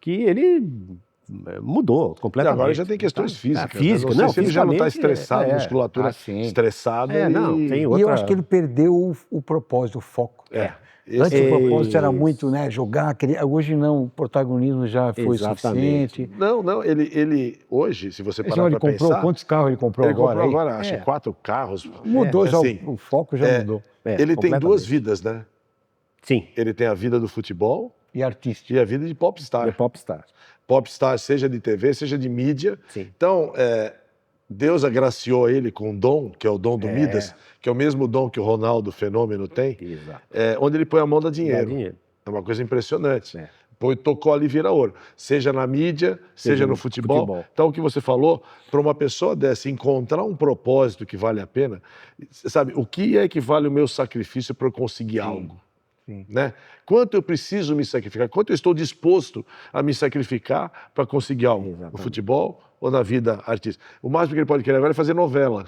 que ele mudou E completamente. agora já tem questões físicas. física, Não sei não, se ele já não está fisicamente, estressado, musculatura estressada. não, tem E outra... eu acho que ele perdeu o propósito, o foco. Antes o propósito era muito, né, jogar, hoje não, o protagonismo já foi Exatamente. suficiente. Não, ele hoje, se você parar Ele para comprou, pensar... quantos carros ele comprou Ele agora? comprou aí? agora, acho que 4 carros. Mudou já, assim, o foco já mudou. ele tem duas completamente. vidas, né? Sim, Ele tem a vida do futebol E artístico. e a vida de popstar. é popstar. Popstar, seja de TV, seja de mídia. Sim. Então, Deus agraciou ele com um dom, que é o dom do Midas, que é o mesmo dom que o Ronaldo Fenômeno tem, Exato. onde ele põe a mão dá Dá dinheiro. dinheiro. É uma coisa impressionante. É. Tocou ali, vira ouro. Seja na mídia, seja no futebol. Então, o que você falou, para uma pessoa dessa encontrar um propósito que vale a pena, sabe, o que é que vale o meu sacrifício para eu conseguir algo? Sim. Né? Quanto eu preciso me sacrificar? Quanto eu estou disposto a me sacrificar para conseguir algo? Exatamente. No futebol ou na vida artística? O máximo que ele pode querer agora é fazer novela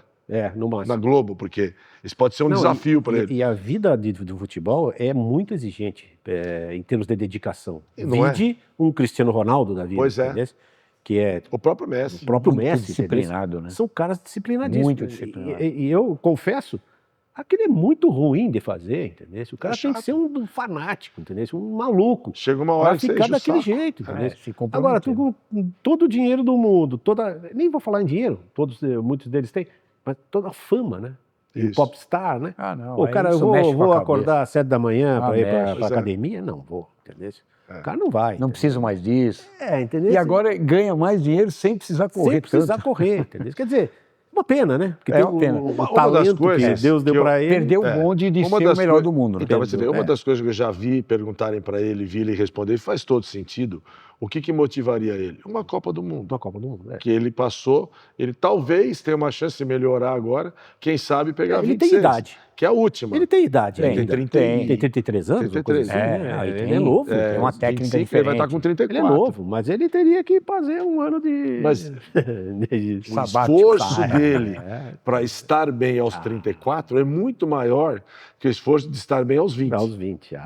No máximo. na Globo, porque isso pode ser um Não, desafio para ele. E a vida do futebol é muito exigente em termos de dedicação. Não é? Vide um Cristiano Ronaldo da vida, Pois é. entendeu? Que é O próprio Messi. o próprio Muito Messi. disciplinado, entendeu? né? São caras disciplinadíssimos. Muito disciplinado. E eu confesso, aquele é muito ruim de fazer, entendeu? O cara tem que chato. ser um fanático, entendeu? Um maluco. Chega uma hora Para que você ficar enche o daquele saco. jeito, entendeu? Se comprometer. Agora, tu com todo o dinheiro do mundo, nem vou falar em dinheiro, muitos deles têm, mas toda a fama, né? E Isso. popstar, né? Ah, não. Pô, aí cara, eu isso mexe com vou a acordar às 7 da manhã para ir mexe. para Pois é. academia? Não vou, entendeu? O cara não vai. Não entendeu? preciso mais disso. Entendeu? E agora ganha mais dinheiro sem precisar correr sem precisar tanto. correr, entendeu? Quer dizer, uma pena, né? Porque É tem uma pena. o Uma das talento coisas que Deus deu que eu- para ele. Perdeu o bonde de Uma ser o das melhor coi- do mundo. Então, você vê, uma Perdeu. das coisas que eu já vi perguntarem para ele, vi ele responder, faz todo sentido. O que motivaria ele? Uma Copa do Mundo. Na Copa do Mundo, né? Que ele passou, ele talvez tenha uma chance de melhorar agora, quem sabe pegar Ele 26, tem idade. que é a última. Ele tem idade Ele ainda. tem 30 Tem 33 anos? 33, uma coisa assim, é, né? aí Ele tem- é novo. tem uma técnica 25, diferente. ele vai estar com 34. Ele é novo, mas ele teria que fazer um ano de... Mas- de O Sabático. esforço dele para estar bem aos 34 é muito maior que o esforço de estar bem aos 20. aos 20.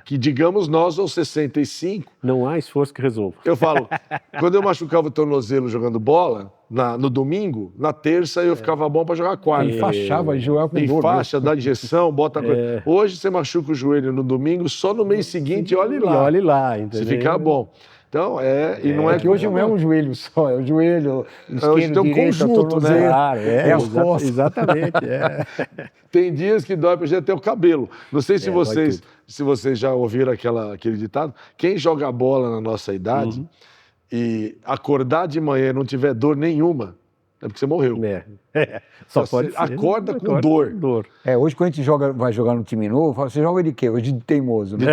Que digamos nós aos 65. Não há esforço que resolva. Eu falo, quando eu machucava o tornozelo jogando bola, no domingo, na terça eu ficava bom para jogar quarta. Enfaixava de joelho com Tem dor. faixa, dá injeção, bota coisa. Hoje você machuca o joelho no domingo, só no mês seguinte, olhe E lá. olhe lá, Se entendeu? ficar bom. Então, e não é Que hoje não é um joelho só, é o joelho Hoje esquerdo, tem um direito, conjunto, né? tornozelo, Claro, é as costas. Exatamente. Tem dias que dói pra gente até o cabelo. Não sei se dói vocês, tudo. se vocês já ouviram aquele ditado. Quem joga bola na nossa idade e acordar de manhã e não tiver dor nenhuma, é porque você morreu. Só Você pode ser. acorda com dor. Hoje quando a gente vai jogar no time novo, fala, você joga de quê? Hoje de teimoso. Né?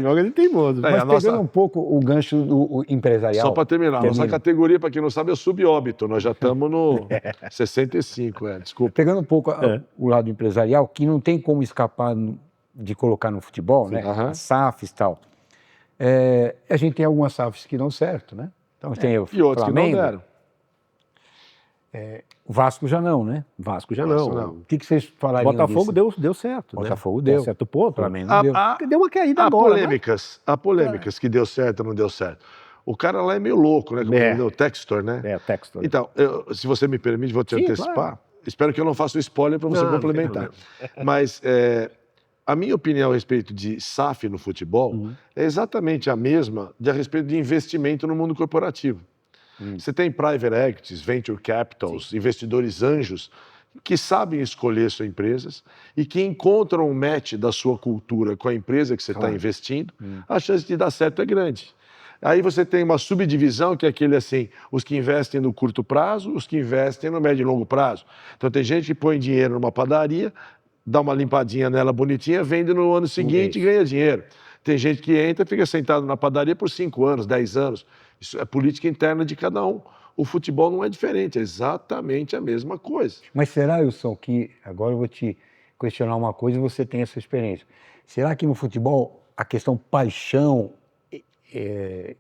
Joga de teimoso. É, Mas a nossa- pegando um pouco o gancho do empresarial. Só para terminar, nossa Termina. categoria, para quem não sabe, é o subóbito. Nós já estamos no 65, desculpa. Pegando um pouco o lado empresarial, que não tem como escapar de colocar no futebol, né? aham. As SAFs e tal. A gente tem algumas SAFs que dão certo, né? Então tem o E outros Flamengo, que não deram. o Vasco já não, né? Vasco já Vasco não. não. O que vocês falariam Botafogo disso? deu certo. Botafogo né? deu. Até certo ponto. Flamengo não deu. Deu uma caída Há agora. polêmicas que deu certo ou não deu certo. O cara lá é meio louco, né? Como ele deu, o Textor, né? O Textor. Então, se você me permite, vou te Sim, antecipar. claro. Espero que eu não faça um spoiler para você Não, não tem complementar. Mas a minha opinião a respeito de SAF no futebol é exatamente a mesma a respeito de investimento no mundo corporativo. Você tem private equities, venture capitals, investidores anjos que sabem escolher suas empresas e que encontram um match da sua cultura com a empresa que você está investindo, a chance de dar certo é grande. Aí você tem uma subdivisão que é aquele assim, os que investem no curto prazo, os que investem no médio e longo prazo. Então tem gente que põe dinheiro numa padaria, dá uma limpadinha nela bonitinha, vende no ano seguinte e ganha dinheiro. Tem gente que entra e fica sentado na padaria por 5 anos, 10 anos. Isso é política interna de cada um. O futebol não é diferente, é exatamente a mesma coisa. Mas será, Wilson, que agora eu vou te questionar uma coisa e você tem essa experiência. Será que no futebol a questão paixão,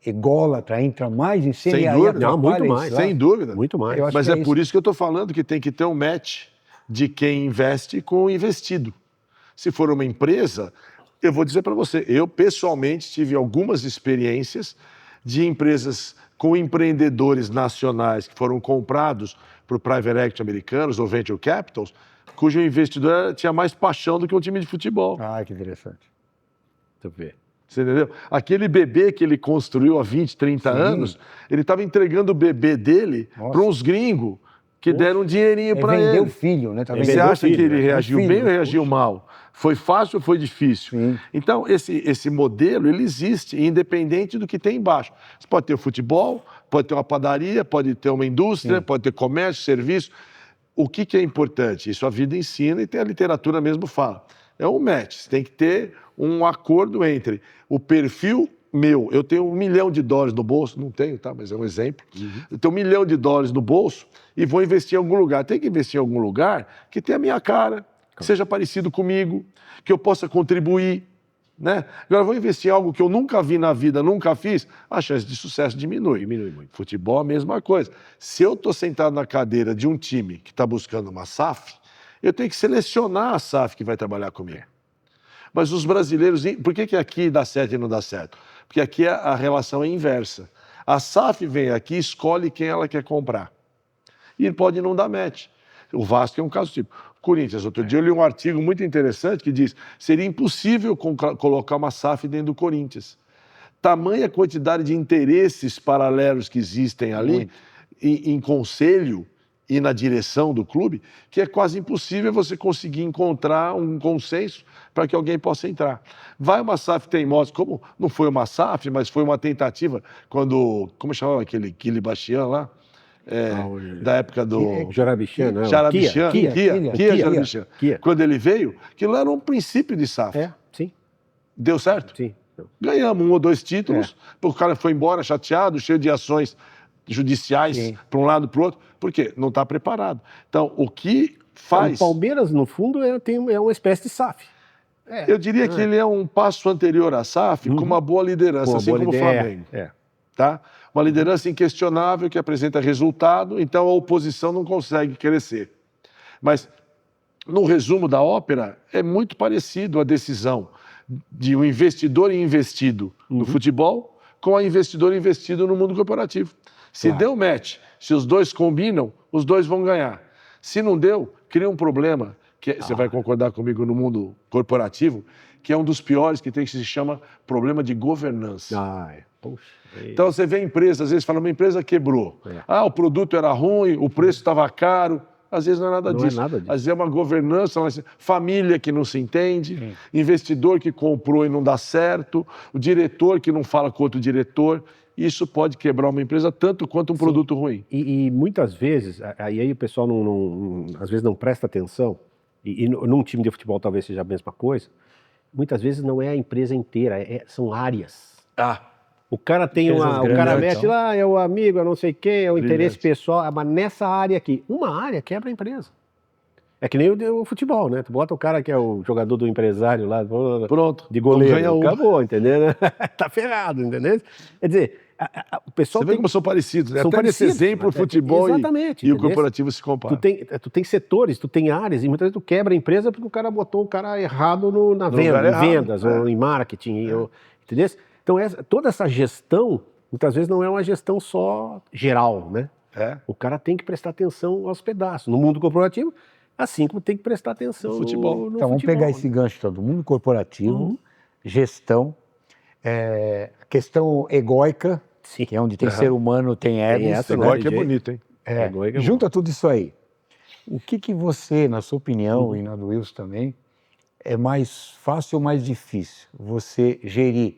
ególatra entra mais em cena? Sem e aí dúvida. Não, muito atrapalha mais. isso lá? Sem dúvida. Muito mais. Eu acho Mas que é é por isso que eu estou falando que tem que ter um match de quem investe com o investido. Se for uma empresa, eu vou dizer para você, eu pessoalmente tive algumas experiências de empresas com empreendedores nacionais que foram comprados por private equity americanos ou venture capitals, cujo investidor tinha mais paixão do que um time de futebol. Ah, que interessante. Deixa eu ver. Você entendeu? Aquele bebê que ele construiu há 20, 30 Sim. anos, ele estava entregando o bebê dele Nossa. para uns gringos que deram um dinheirinho para Vender o ele. filho, né? Tá Você vendendo o acha que filho, ele né? reagiu O filho. bem ou reagiu mal? Foi fácil ou foi difícil? Sim. Então, esse modelo, ele existe, independente do que tem embaixo. Você pode ter o futebol, pode ter uma padaria, pode ter uma indústria, pode ter comércio, serviço. O que é importante? Isso a vida ensina e tem a literatura mesmo fala. É um match, você tem que ter um acordo entre o perfil meu, eu tenho $1 milhão no bolso, não tenho, tá? Mas é um exemplo. Eu tenho $1 milhão no bolso e vou investir em algum lugar. Tem que investir em algum lugar que tenha a minha cara, que seja parecido comigo, que eu possa contribuir, né? Agora, vou investir em algo que eu nunca vi na vida, nunca fiz, a chance de sucesso diminui. Diminui muito. Futebol, a mesma coisa. Se eu estou sentado na cadeira de um time que está buscando uma SAF, eu tenho que selecionar a SAF que vai trabalhar comigo. Mas os brasileiros, por que aqui dá certo e não dá certo? Porque aqui a relação é inversa. A SAF vem aqui e escolhe quem ela quer comprar. E pode não dar match. O Vasco é um caso tipo. Corinthians, outro dia eu li um artigo muito interessante que diz: seria impossível colocar uma SAF dentro do Corinthians. Tamanha quantidade de interesses paralelos que existem ali, em conselho e na direção do clube, que é quase impossível você conseguir encontrar um consenso para que alguém possa entrar. Vai uma SAF teimosa, como não foi uma SAF, mas foi uma tentativa, quando, como chamava aquele Kili Bastian lá? Da época do... Jarabichian, não é? Jarabichian, Kia. Jarabichian. Kia. Quando ele veio, aquilo era um princípio de SAF. Sim, Deu certo? sim. Ganhamos 1 ou 2 títulos, porque o cara foi embora chateado, cheio de ações judiciais para um lado e para o outro. Por quê? Não está preparado. Então, o que faz... O Palmeiras, no fundo, é uma espécie de SAF. Eu diria que ele é um passo anterior à SAF com uma boa liderança, assim como o Flamengo. Tá? Uma liderança inquestionável que apresenta resultado, então a oposição não consegue crescer. Mas, no resumo da ópera, é muito parecido a decisão de um investidor investido no futebol com a investidor investido no mundo corporativo. Se deu match, se os dois combinam, os dois vão ganhar. Se não deu, cria um problema, que você vai concordar comigo no mundo corporativo, que é um dos piores que tem, que se chama problema de governança. Então você vê empresas, às vezes fala, uma empresa quebrou. O produto era ruim, o preço estava caro. Às vezes não é nada disso. Às vezes é uma governança, família que não se entende, investidor que comprou e não dá certo, o diretor que não fala com outro diretor. Isso pode quebrar uma empresa tanto quanto um produto ruim. E muitas vezes, aí o pessoal às vezes não presta atenção, e num time de futebol talvez seja a mesma coisa, muitas vezes não é a empresa inteira, são áreas. O cara tem o cara mete lá, é o amigo, é não sei quem, é o interesse pessoal, mas nessa área aqui, uma área quebra a empresa. É que nem o futebol, né? Tu bota o cara que é o jogador do empresário lá, pronto, de goleiro, acabou, entendeu? Tá ferrado, entendeu? Quer dizer, o pessoal Você vê como são parecidos, né? São Até parecidos, nesse exemplo, o futebol e o corporativo se comparam. Tu tem setores, tu tem áreas, e muitas vezes tu quebra a empresa porque o cara botou o cara errado na venda, em vendas, ou em marketing, entendeu? Então, toda essa gestão, muitas vezes não é uma gestão só geral, né? O cara tem que prestar atenção aos pedaços. No mundo corporativo, assim como tem que prestar atenção no futebol. Então, vamos pegar esse gancho todo. Mundo corporativo, gestão, questão egóica, que é onde tem ser humano, tem ego. Egóica é bonito, hein? Junta tudo isso aí. O que você, na sua opinião, e na do Wilson também, é mais fácil ou mais difícil? Você gerir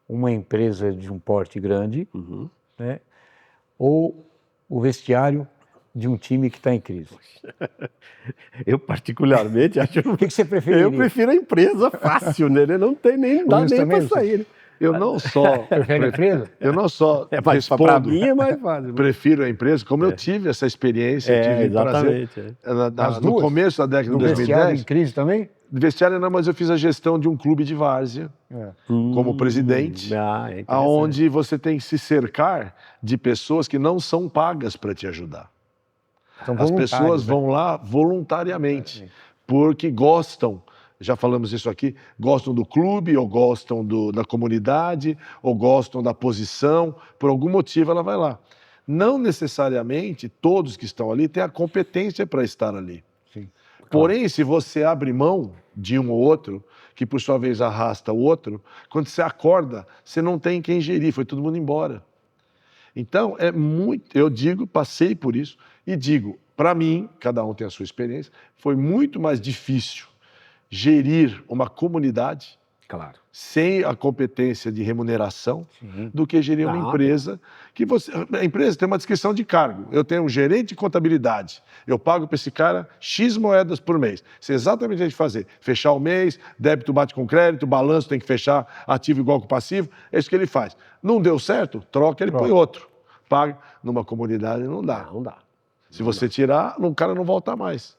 uma empresa de um porte grande, né? Ou o vestiário de um time que está em crise? Eu particularmente acho O que você preferiria? eu prefiro a empresa fácil, né? Não tem nem, dá Luiz nem também, para sair. Né? Eu não só Prefere a empresa? eu não só É, mas para respondo, mim é mais fácil. prefiro a empresa, como eu tive essa experiência, eu tive prazer. exatamente. As No duas? começo da década No de vestiário 2010, em crise também? vestiário não, mas eu fiz a gestão de um clube de várzea, como presidente, É interessante. aonde você tem que se cercar de pessoas que não são pagas para te ajudar. São As voluntários, pessoas né? vão lá voluntariamente, porque gostam, já falamos isso aqui, gostam do clube, ou gostam da comunidade, ou gostam da posição, por algum motivo ela vai lá. Não necessariamente todos que estão ali têm a competência para estar ali. Sim. Porém, se você abre mão de um ou outro, que por sua vez arrasta o outro, quando você acorda, você não tem quem gerir, foi todo mundo embora. Então, eu digo, passei por isso, e digo, para mim, cada um tem a sua experiência, foi muito mais difícil gerir uma comunidade Claro. sem a competência de remuneração do que gerir uma Não, empresa que a empresa tem uma descrição de cargo. Eu tenho um gerente de contabilidade, eu pago para esse cara X moedas por mês. Isso é exatamente o que a gente fazer. Fechar o mês, débito bate com crédito, balanço tem que fechar, ativo igual com passivo, é isso que ele faz. Não deu certo? Troca, ele põe outro. Paga. Numa comunidade não dá. Não dá. Se você tirar, o cara não volta mais.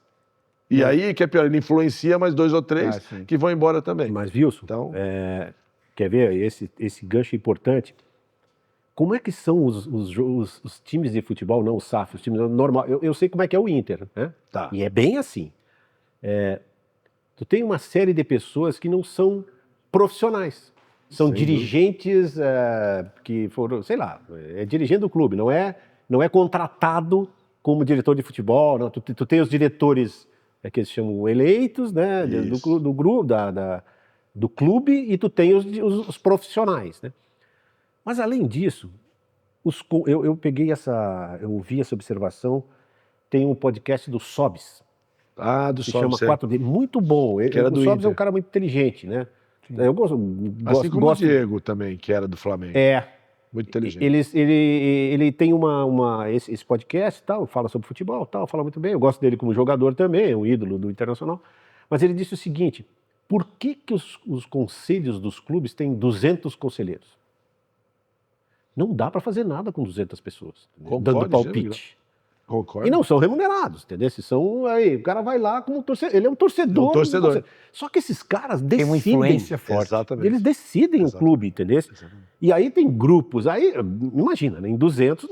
E aí, que é pior, ele influencia mais 2 ou 3 que vão embora também. Mas, Wilson, Então, quer ver esse gancho importante? Como é que são os times de futebol, não o SAF, os times normal? Eu sei como é que é o Inter, né? Tá. E é bem assim. Tu tem uma série de pessoas que não são profissionais. São dirigentes que foram, sei lá, é dirigente do clube, não é contratado como diretor de futebol. Não. Tu tem os diretores que eles chamam eleitos, né, do grupo, do clube, e tu tem os profissionais, né? Mas além disso, eu ouvi essa observação, tem um podcast do Sobis, do que Sobs, chama 4D, muito bom. Que era O do Sobis é Inter. um cara muito inteligente, né? Eu gosto Assim como gosto, o Diego também, que era do Flamengo. Muito inteligente. Ele tem esse podcast, tal, fala sobre futebol, tal, fala muito bem. Eu gosto dele como jogador também, é um ídolo do Internacional. Mas ele disse o seguinte: por que os conselhos dos clubes têm 200 conselheiros? Não dá para fazer nada com 200 pessoas, dando palpite. Concordo. E não são remunerados, entendeu? O cara vai lá como torcedor, ele é um torcedor. Só que esses caras decidem. Tem uma influência forte. Exatamente. Eles decidem o clube, entendeu? Exatamente. E aí tem grupos, aí imagina, né, em 200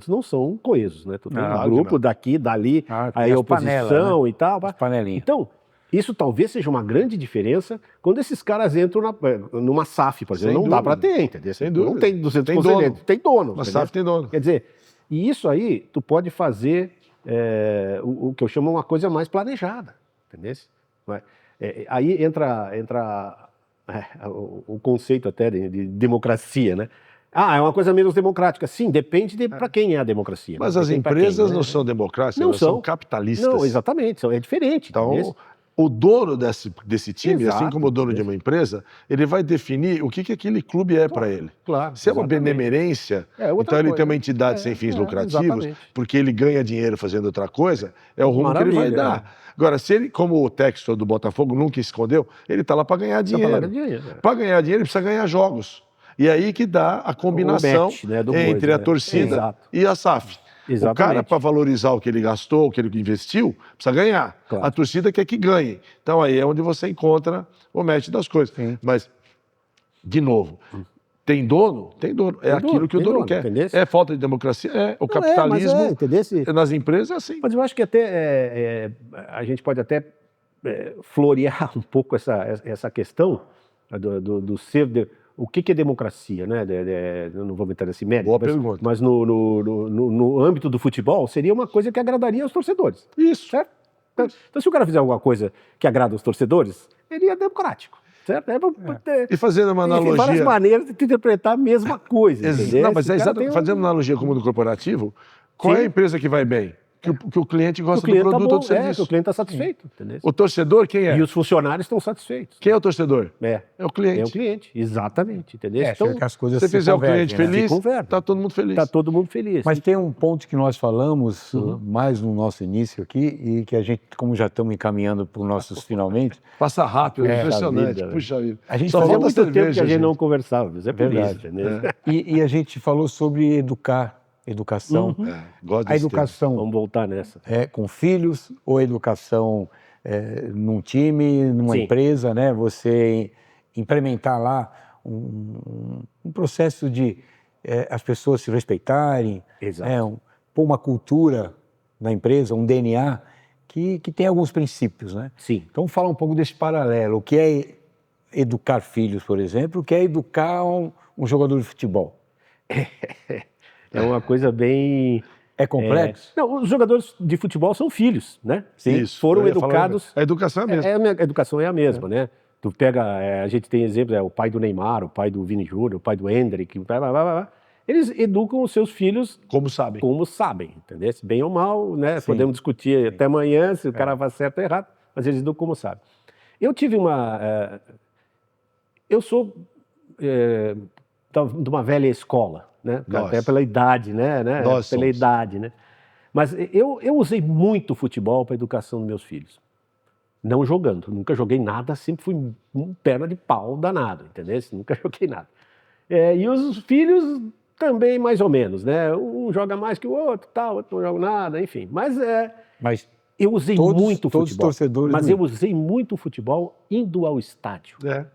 não são coesos, né? Tu tem um grupo daqui, dali, aí oposição panela, né? e tal. As panelinhas. Então, isso talvez seja uma grande diferença quando esses caras entram numa SAF, por exemplo. Sem não dá dúvida. para ter, entendeu? Sem dúvida. Não tem 200 Tem conselheiros, dono. tem dono. Uma entendeu? SAF tem dono. Quer dizer, e isso aí tu pode fazer o que eu chamo uma coisa mais planejada, entendeu? Aí entra o conceito até de democracia, né? É uma coisa menos democrática. Sim, depende para quem é a democracia. Mas né? as empresas não são democráticas, Não elas são capitalistas. Não, exatamente, é diferente. Então, entendeu? o dono desse time, Exato, assim como o dono de uma empresa, ele vai definir o que aquele clube é para ele. Claro. Se é uma benemerência, outra então ele coisa. tem uma entidade sem fins lucrativos, exatamente. porque ele ganha dinheiro fazendo outra coisa, é o rumo que ele vai Maravilha, dar. Agora, se ele, como o Textor do Botafogo nunca escondeu, ele está lá para ganhar dinheiro. Para ganhar dinheiro, ele precisa ganhar jogos. E aí que dá a combinação match, né, do entre coisa, a torcida Exato. e a SAF. Exatamente. O cara, para valorizar o que ele gastou, o que ele investiu, precisa ganhar. Claro. A torcida quer que ganhe. Então aí é onde você encontra o match das coisas. Sim. Mas, de novo, tem dono? Tem dono. É aquilo que o dono quer. Entendeu? É falta de democracia? O capitalismo entendeu? nas empresas é assim. Mas eu acho que até a gente pode até florear um pouco essa questão do ser... O que é democracia, né? Eu não vou entrar nesse mérito. Boa pergunta. Mas no âmbito do futebol, seria uma coisa que agradaria aos torcedores. Isso. Certo? Então, se o cara fizer alguma coisa que agrada aos torcedores, ele é democrático. Certo? E fazendo uma analogia... Tem várias maneiras de interpretar a mesma coisa. Não, mas é exatamente. Fazendo uma analogia como no corporativo, qual é a empresa que vai bem? que o cliente Que o gosta do cliente tá produto bom, ou do que serviço. o cliente está satisfeito, entendeu? O torcedor, quem é? E os funcionários estão satisfeitos. Quem é o torcedor? É. É o cliente. É o cliente, exatamente, entendeu? Então, que as coisas Se você fizer o convergem, cliente né? feliz, Se convergem. tá todo mundo feliz. Está todo mundo feliz. Mas tem um ponto que nós falamos mais no nosso início aqui e que a gente, como já estamos encaminhando para os nossos finalmente, Passa rápido, impressionante. vida, Puxa vida. a gente Só fazia Fazia falta muito tempo que a cerveja, gente não conversava, mas é por Verdade. isso, entendeu? e a gente falou sobre educação. Gosto A desse educação Vamos voltar nessa. é com filhos ou a educação num time, numa Sim. empresa, né? Você implementar lá um processo de as pessoas se respeitarem, Exato. pôr uma cultura na empresa, um DNA que tem alguns princípios, né? Sim. Então, fala um pouco desse paralelo. O que é educar filhos, por exemplo, o que é educar um jogador de futebol? É uma coisa bem... É complexo? Não, os jogadores de futebol são filhos, né? Sim. Isso. Foram Eu ia falar, educados... a educação é a mesma. A educação é a mesma, né? Tu pega, a gente tem exemplos, o pai do Neymar, o pai do Vini Júnior, o pai do Endrick, eles educam os seus filhos Como sabem. como sabem, entendeu? Bem ou mal, né? Podemos discutir até amanhã se o cara faz certo ou errado, mas eles educam como sabem. Eu tive eu sou de uma velha escola, né? Nossa. Até pela idade, né? Nós Pela somos. idade, né? Mas eu usei muito futebol para a educação dos meus filhos. Não jogando, nunca joguei nada, sempre fui um perna de pau danado, entendeu? Nunca joguei nada. E os filhos também mais ou menos, né? Um joga mais que o outro, tal, outro não joga nada, enfim. Mas eu usei muito todos futebol. torcedores Mas do eu usei muito futebol indo ao estádio. É.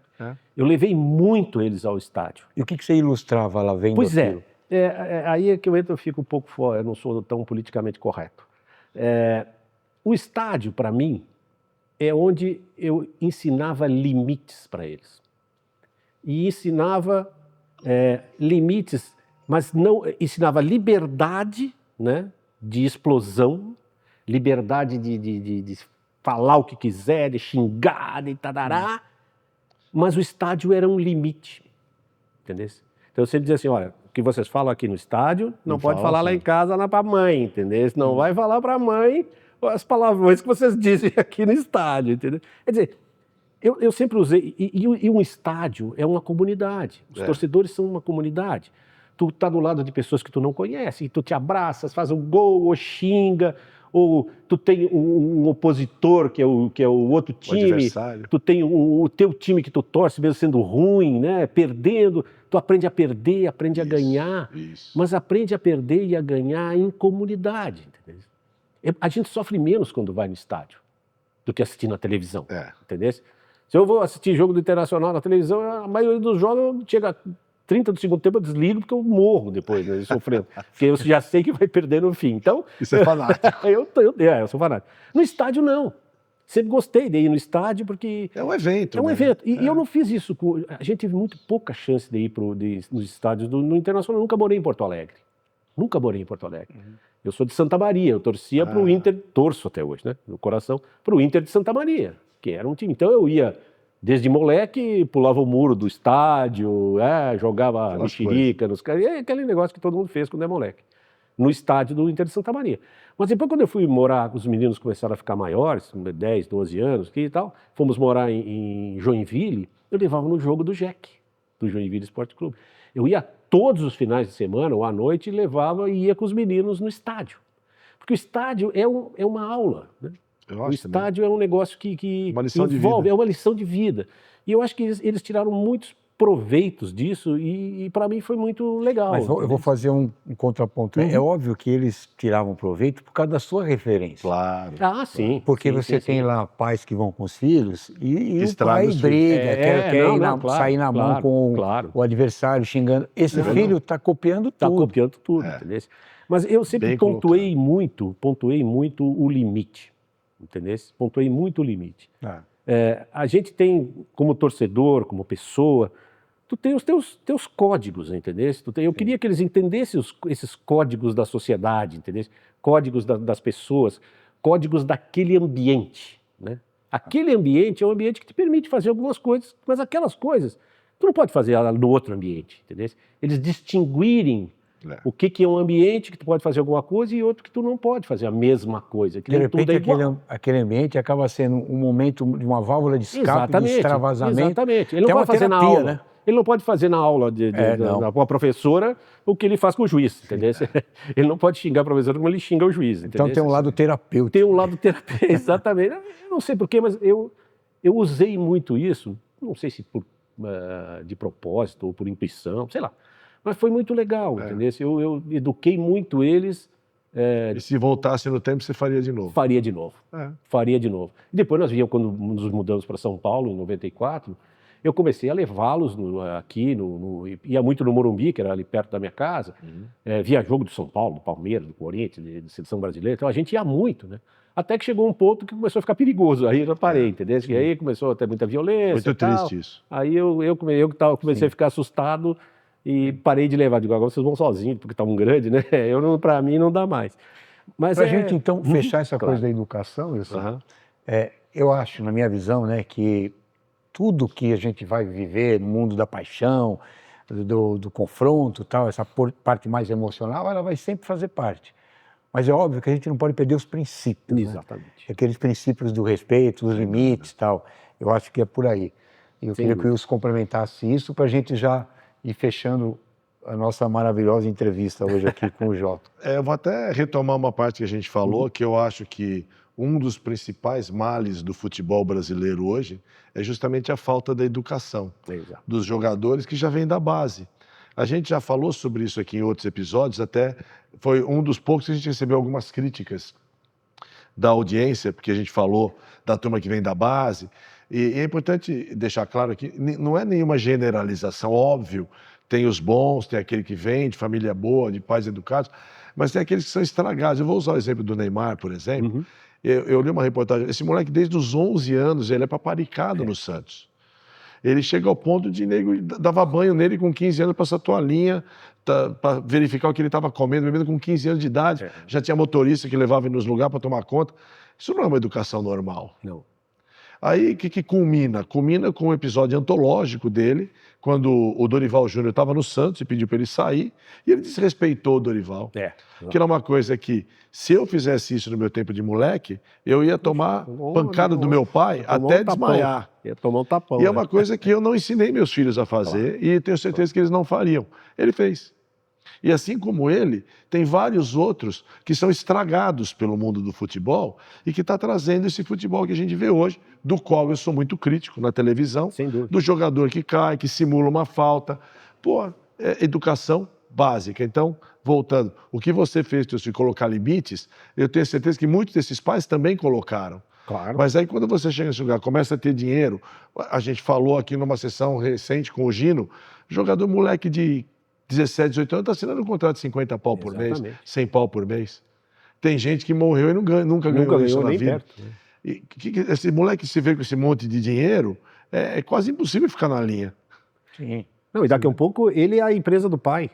Eu levei muito eles ao estádio. E o que você ilustrava lá vendo Pois aquilo? aí é que eu fico um pouco fora, eu não sou tão politicamente correto. O estádio, para mim, é onde eu ensinava limites para eles. E ensinava limites, mas não ensinava liberdade, né, de explosão, liberdade de falar o que quiser, de xingar, de tadará, mas o estádio era um limite, entendeu? Então eu sempre dizia assim, olha, o que vocês falam aqui no estádio, não pode falar lá em casa para a mãe, entendeu? Não vai falar para a mãe as palavrões que vocês dizem aqui no estádio, entendeu? Quer dizer, eu sempre usei, e um estádio é uma comunidade, os torcedores são uma comunidade. Tu tá do lado de pessoas que tu não conhece, e tu te abraças, faz um gol, ou xinga, ou tu tem um opositor que é o outro time, adversário. tu tem o teu time que tu torce, mesmo sendo ruim, né, perdendo, tu aprende a perder, aprende a ganhar, mas aprende a perder e a ganhar em comunidade, entendeu? A gente sofre menos quando vai no estádio do que assistir na televisão, entendeu? Se eu vou assistir jogo do Internacional na televisão, a maioria dos jogos chega 30 do segundo tempo, eu desligo porque eu morro depois, né, sofrendo. Porque eu já sei que vai perder no fim. Então, Isso é fanático. eu sou fanático. No estádio, não. Sempre gostei de ir no estádio porque... É um evento. É um né? evento. E eu não fiz isso. A gente teve muito pouca chance de ir nos estádios no Internacional. Eu nunca morei em Porto Alegre. Nunca morei em Porto Alegre. Eu sou de Santa Maria. Eu torcia para o Inter, torço até hoje, né? No coração, para o Inter de Santa Maria, que era um time. Então eu ia... Desde moleque, pulava o muro do estádio, jogava mexerica nos caras. É aquele negócio que todo mundo fez quando é moleque. No estádio do Inter de Santa Maria. Mas depois, quando eu fui morar, os meninos começaram a ficar maiores, 10, 12 anos e tal, fomos morar em Joinville, eu levava no jogo do JEC, do Joinville Esporte Clube. Eu ia todos os finais de semana ou à noite e ia com os meninos no estádio. Porque o estádio é uma aula, né? O estádio é um negócio que uma lição de envolve, vida. é uma lição de vida. E eu acho que eles tiraram muitos proveitos disso e para mim foi muito legal. Mas eu vou fazer um contraponto. É óbvio que eles tiravam proveito por causa da sua referência. Claro. Ah, sim. Porque sim, você tem lá pais que vão com os filhos e o Estraga pai os filhos. briga, quer claro, sair na mão com o adversário xingando. Esse filho está copiando Está tudo. copiando tudo, entendeu? Mas eu sempre Bem pontuei muito o limite, entendeu? Pontuei muito o limite. A gente tem, como torcedor, como pessoa, tu tem os teus códigos, entendeu? Eu queria que eles entendessem esses códigos da sociedade, entendeu? Códigos das pessoas, códigos daquele ambiente, né? Aquele ambiente é um ambiente que te permite fazer algumas coisas, mas aquelas coisas tu não pode fazer no outro ambiente, entendeu? Eles distinguirem O que é um ambiente que tu pode fazer alguma coisa e outro que tu não pode fazer a mesma coisa. Que De nem tudo repente, é igual. aquele ambiente acaba sendo um momento de uma válvula de escape, de extravasamento. Exatamente. Ele não Tem pode uma fazer na terapia, aula. né? Ele não pode fazer na aula com a professora o que ele faz com o juiz, entendeu? Ele não pode xingar a professora como ele xinga o juiz, entendeu? Então tem um lado terapêutico. Tem um lado terapêutico, exatamente. Eu não sei porquê, mas eu usei muito isso, não sei se de propósito ou por intuição, sei lá. Mas foi muito legal, entendeu? Eu eduquei muito eles. E se voltasse no tempo, você faria de novo? Faria de novo. Faria de novo. E depois nós víamos, quando nos mudamos para São Paulo, em 94, eu comecei a levá-los aqui, ia muito no Morumbi, que era ali perto da minha casa, via jogo do São Paulo, do Palmeiras, do Corinthians, da Seleção Brasileira, então a gente ia muito, né? Até que chegou um ponto que começou a ficar perigoso, aí eu já parei, entendeu? E aí começou a ter muita violência. Muito triste isso. Aí eu comecei a ficar assustado e parei de levar. Digo, agora vocês vão sozinhos, porque estavam grandes, né? Para mim não dá mais. Mas Para a gente, então, fechar essa claro. coisa da educação, eu acho, na minha visão, né, que tudo que a gente vai viver no mundo da paixão, do confronto, tal, essa parte mais emocional, ela vai sempre fazer parte. Mas é óbvio que a gente não pode perder os princípios. Exatamente. Né? Aqueles princípios do respeito, dos limites, tal. Eu acho que é por aí. E eu queria que o Wilson complementasse isso para a gente já ir fechando a nossa maravilhosa entrevista hoje aqui com o Jota. Eu vou até retomar uma parte que a gente falou, que eu acho que um dos principais males do futebol brasileiro hoje é justamente a falta da educação dos jogadores que já vêm da base. A gente já falou sobre isso aqui em outros episódios, até foi um dos poucos que a gente recebeu algumas críticas da audiência, porque a gente falou da turma que vem da base. E é importante deixar claro aqui, não é nenhuma generalização, óbvio, tem os bons, tem aquele que vem de família boa, de pais educados, mas tem aqueles que são estragados. Eu vou usar o exemplo do Neymar, por exemplo. Eu li uma reportagem, esse moleque desde os 11 anos, ele é paparicado no Santos. Ele chega ao ponto de nego dava banho nele com 15 anos, passar toalhinha para verificar o que ele estava comendo, bebendo com 15 anos de idade. Já tinha motorista que levava ele nos lugares para tomar conta. Isso não é uma educação normal. Não. Aí o que culmina? Culmina com um episódio antológico dele, quando o Dorival Júnior estava no Santos e pediu para ele sair, e ele desrespeitou o Dorival. Que era uma coisa que, se eu fizesse isso no meu tempo de moleque, eu ia tomar pancada do meu pai até desmaiar. Ia tomar um tapão. E é uma coisa que eu não ensinei meus filhos a fazer e tenho certeza que eles não fariam. Ele fez. E assim como ele, tem vários outros que são estragados pelo mundo do futebol e que está trazendo esse futebol que a gente vê hoje, do qual eu sou muito crítico na televisão, do jogador que cai, que simula uma falta. Pô, é educação básica. Então, voltando, o que você fez, de colocar limites, eu tenho certeza que muitos desses pais também colocaram. Claro. Mas aí quando você chega nesse lugar, começa a ter dinheiro, a gente falou aqui numa sessão recente com o Gino, jogador moleque de 17, 18 anos está assinando um contrato de 50 pau por mês, 100 pau por mês. Tem gente que morreu e nunca ganhou isso na vida. Perto, né? E esse moleque se vê com esse monte de dinheiro, é quase impossível ficar na linha. Sim. Não, e daqui a um pouco ele é a empresa do pai.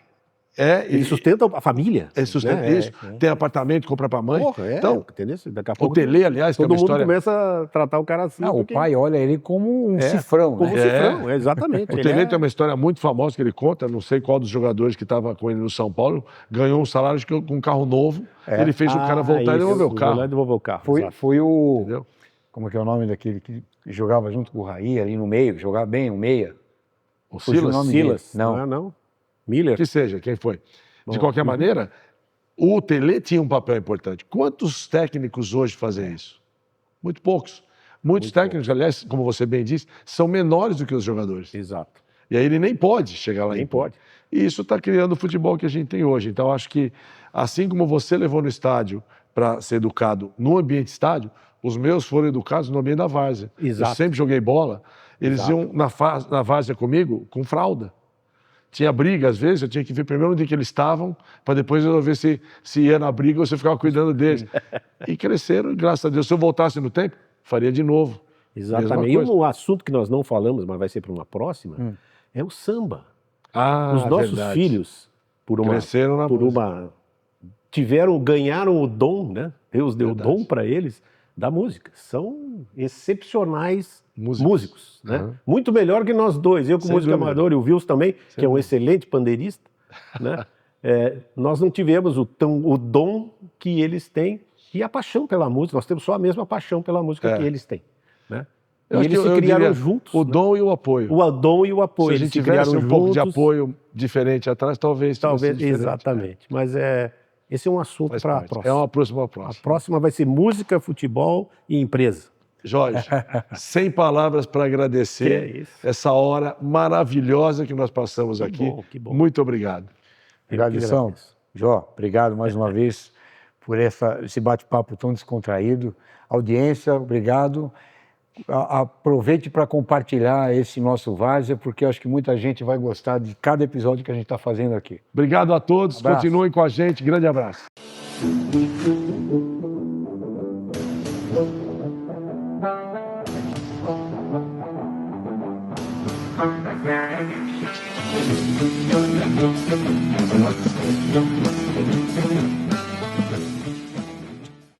Ele sustenta a família. Ele sustenta isso. Tem apartamento, compra pra mãe. Então, entendeu? Daqui a pouco, o Tele, aliás, todo mundo começa a tratar o cara assim. O pai olha ele como um cifrão. Como um cifrão, exatamente. O Tele tem uma história muito famosa que ele conta, não sei qual dos jogadores que estava com ele no São Paulo, ganhou um salário com um carro novo, ele fez o cara voltar e devolver o carro. Devolver o carro. Foi o... Entendeu? Como é que é o nome daquele que jogava junto com o Raí ali no meio, que jogava bem, o meia? O Silas? Silas. Não. Miller? Que seja, quem foi. De qualquer maneira, o Tele tinha um papel importante. Quantos técnicos hoje fazem isso? Muito poucos. Muitos técnicos, aliás, como você bem disse, são menores do que os jogadores. Exato. E aí ele nem pode chegar lá. Nem pode. E isso está criando o futebol que a gente tem hoje. Então, acho que, assim como você levou no estádio para ser educado no ambiente estádio, os meus foram educados no ambiente da várzea. Exato. Eu sempre joguei bola. Eles iam na várzea comigo com fralda. Tinha briga, às vezes, eu tinha que ver primeiro onde que eles estavam, para depois eu ver se ia na briga ou se eu ficava cuidando deles. E cresceram, graças a Deus. Se eu voltasse no tempo, faria de novo. Exatamente. E um assunto que nós não falamos, mas vai ser para uma próxima, é o samba. Os nossos filhos, cresceram na música. Ganharam o dom, né? Deus deu o dom para eles da música. São excepcionais músicos, né? Muito melhor que nós dois. Eu com música amadora e o Wilson também, que é um excelente pandeirista, né? nós não tivemos o dom que eles têm e a paixão pela música. Nós temos só a mesma paixão pela música que eles têm, né? E eles se criaram juntos. O dom e o apoio. O dom e o apoio. Se a gente tivesse um pouco de apoio diferente atrás, talvez exatamente. Mas esse é um assunto para a próxima. É uma próxima. A próxima vai ser música, futebol e empresa. Jorge, sem palavras para agradecer essa hora maravilhosa que nós passamos aqui. Que bom. Muito obrigado. Obrigado, Lição. Jó, obrigado mais uma vez por esse bate-papo tão descontraído. Audiência, obrigado. Aproveite para compartilhar esse nosso Várzea, porque eu acho que muita gente vai gostar de cada episódio que a gente está fazendo aqui. Obrigado a todos, continuem com a gente, grande abraço.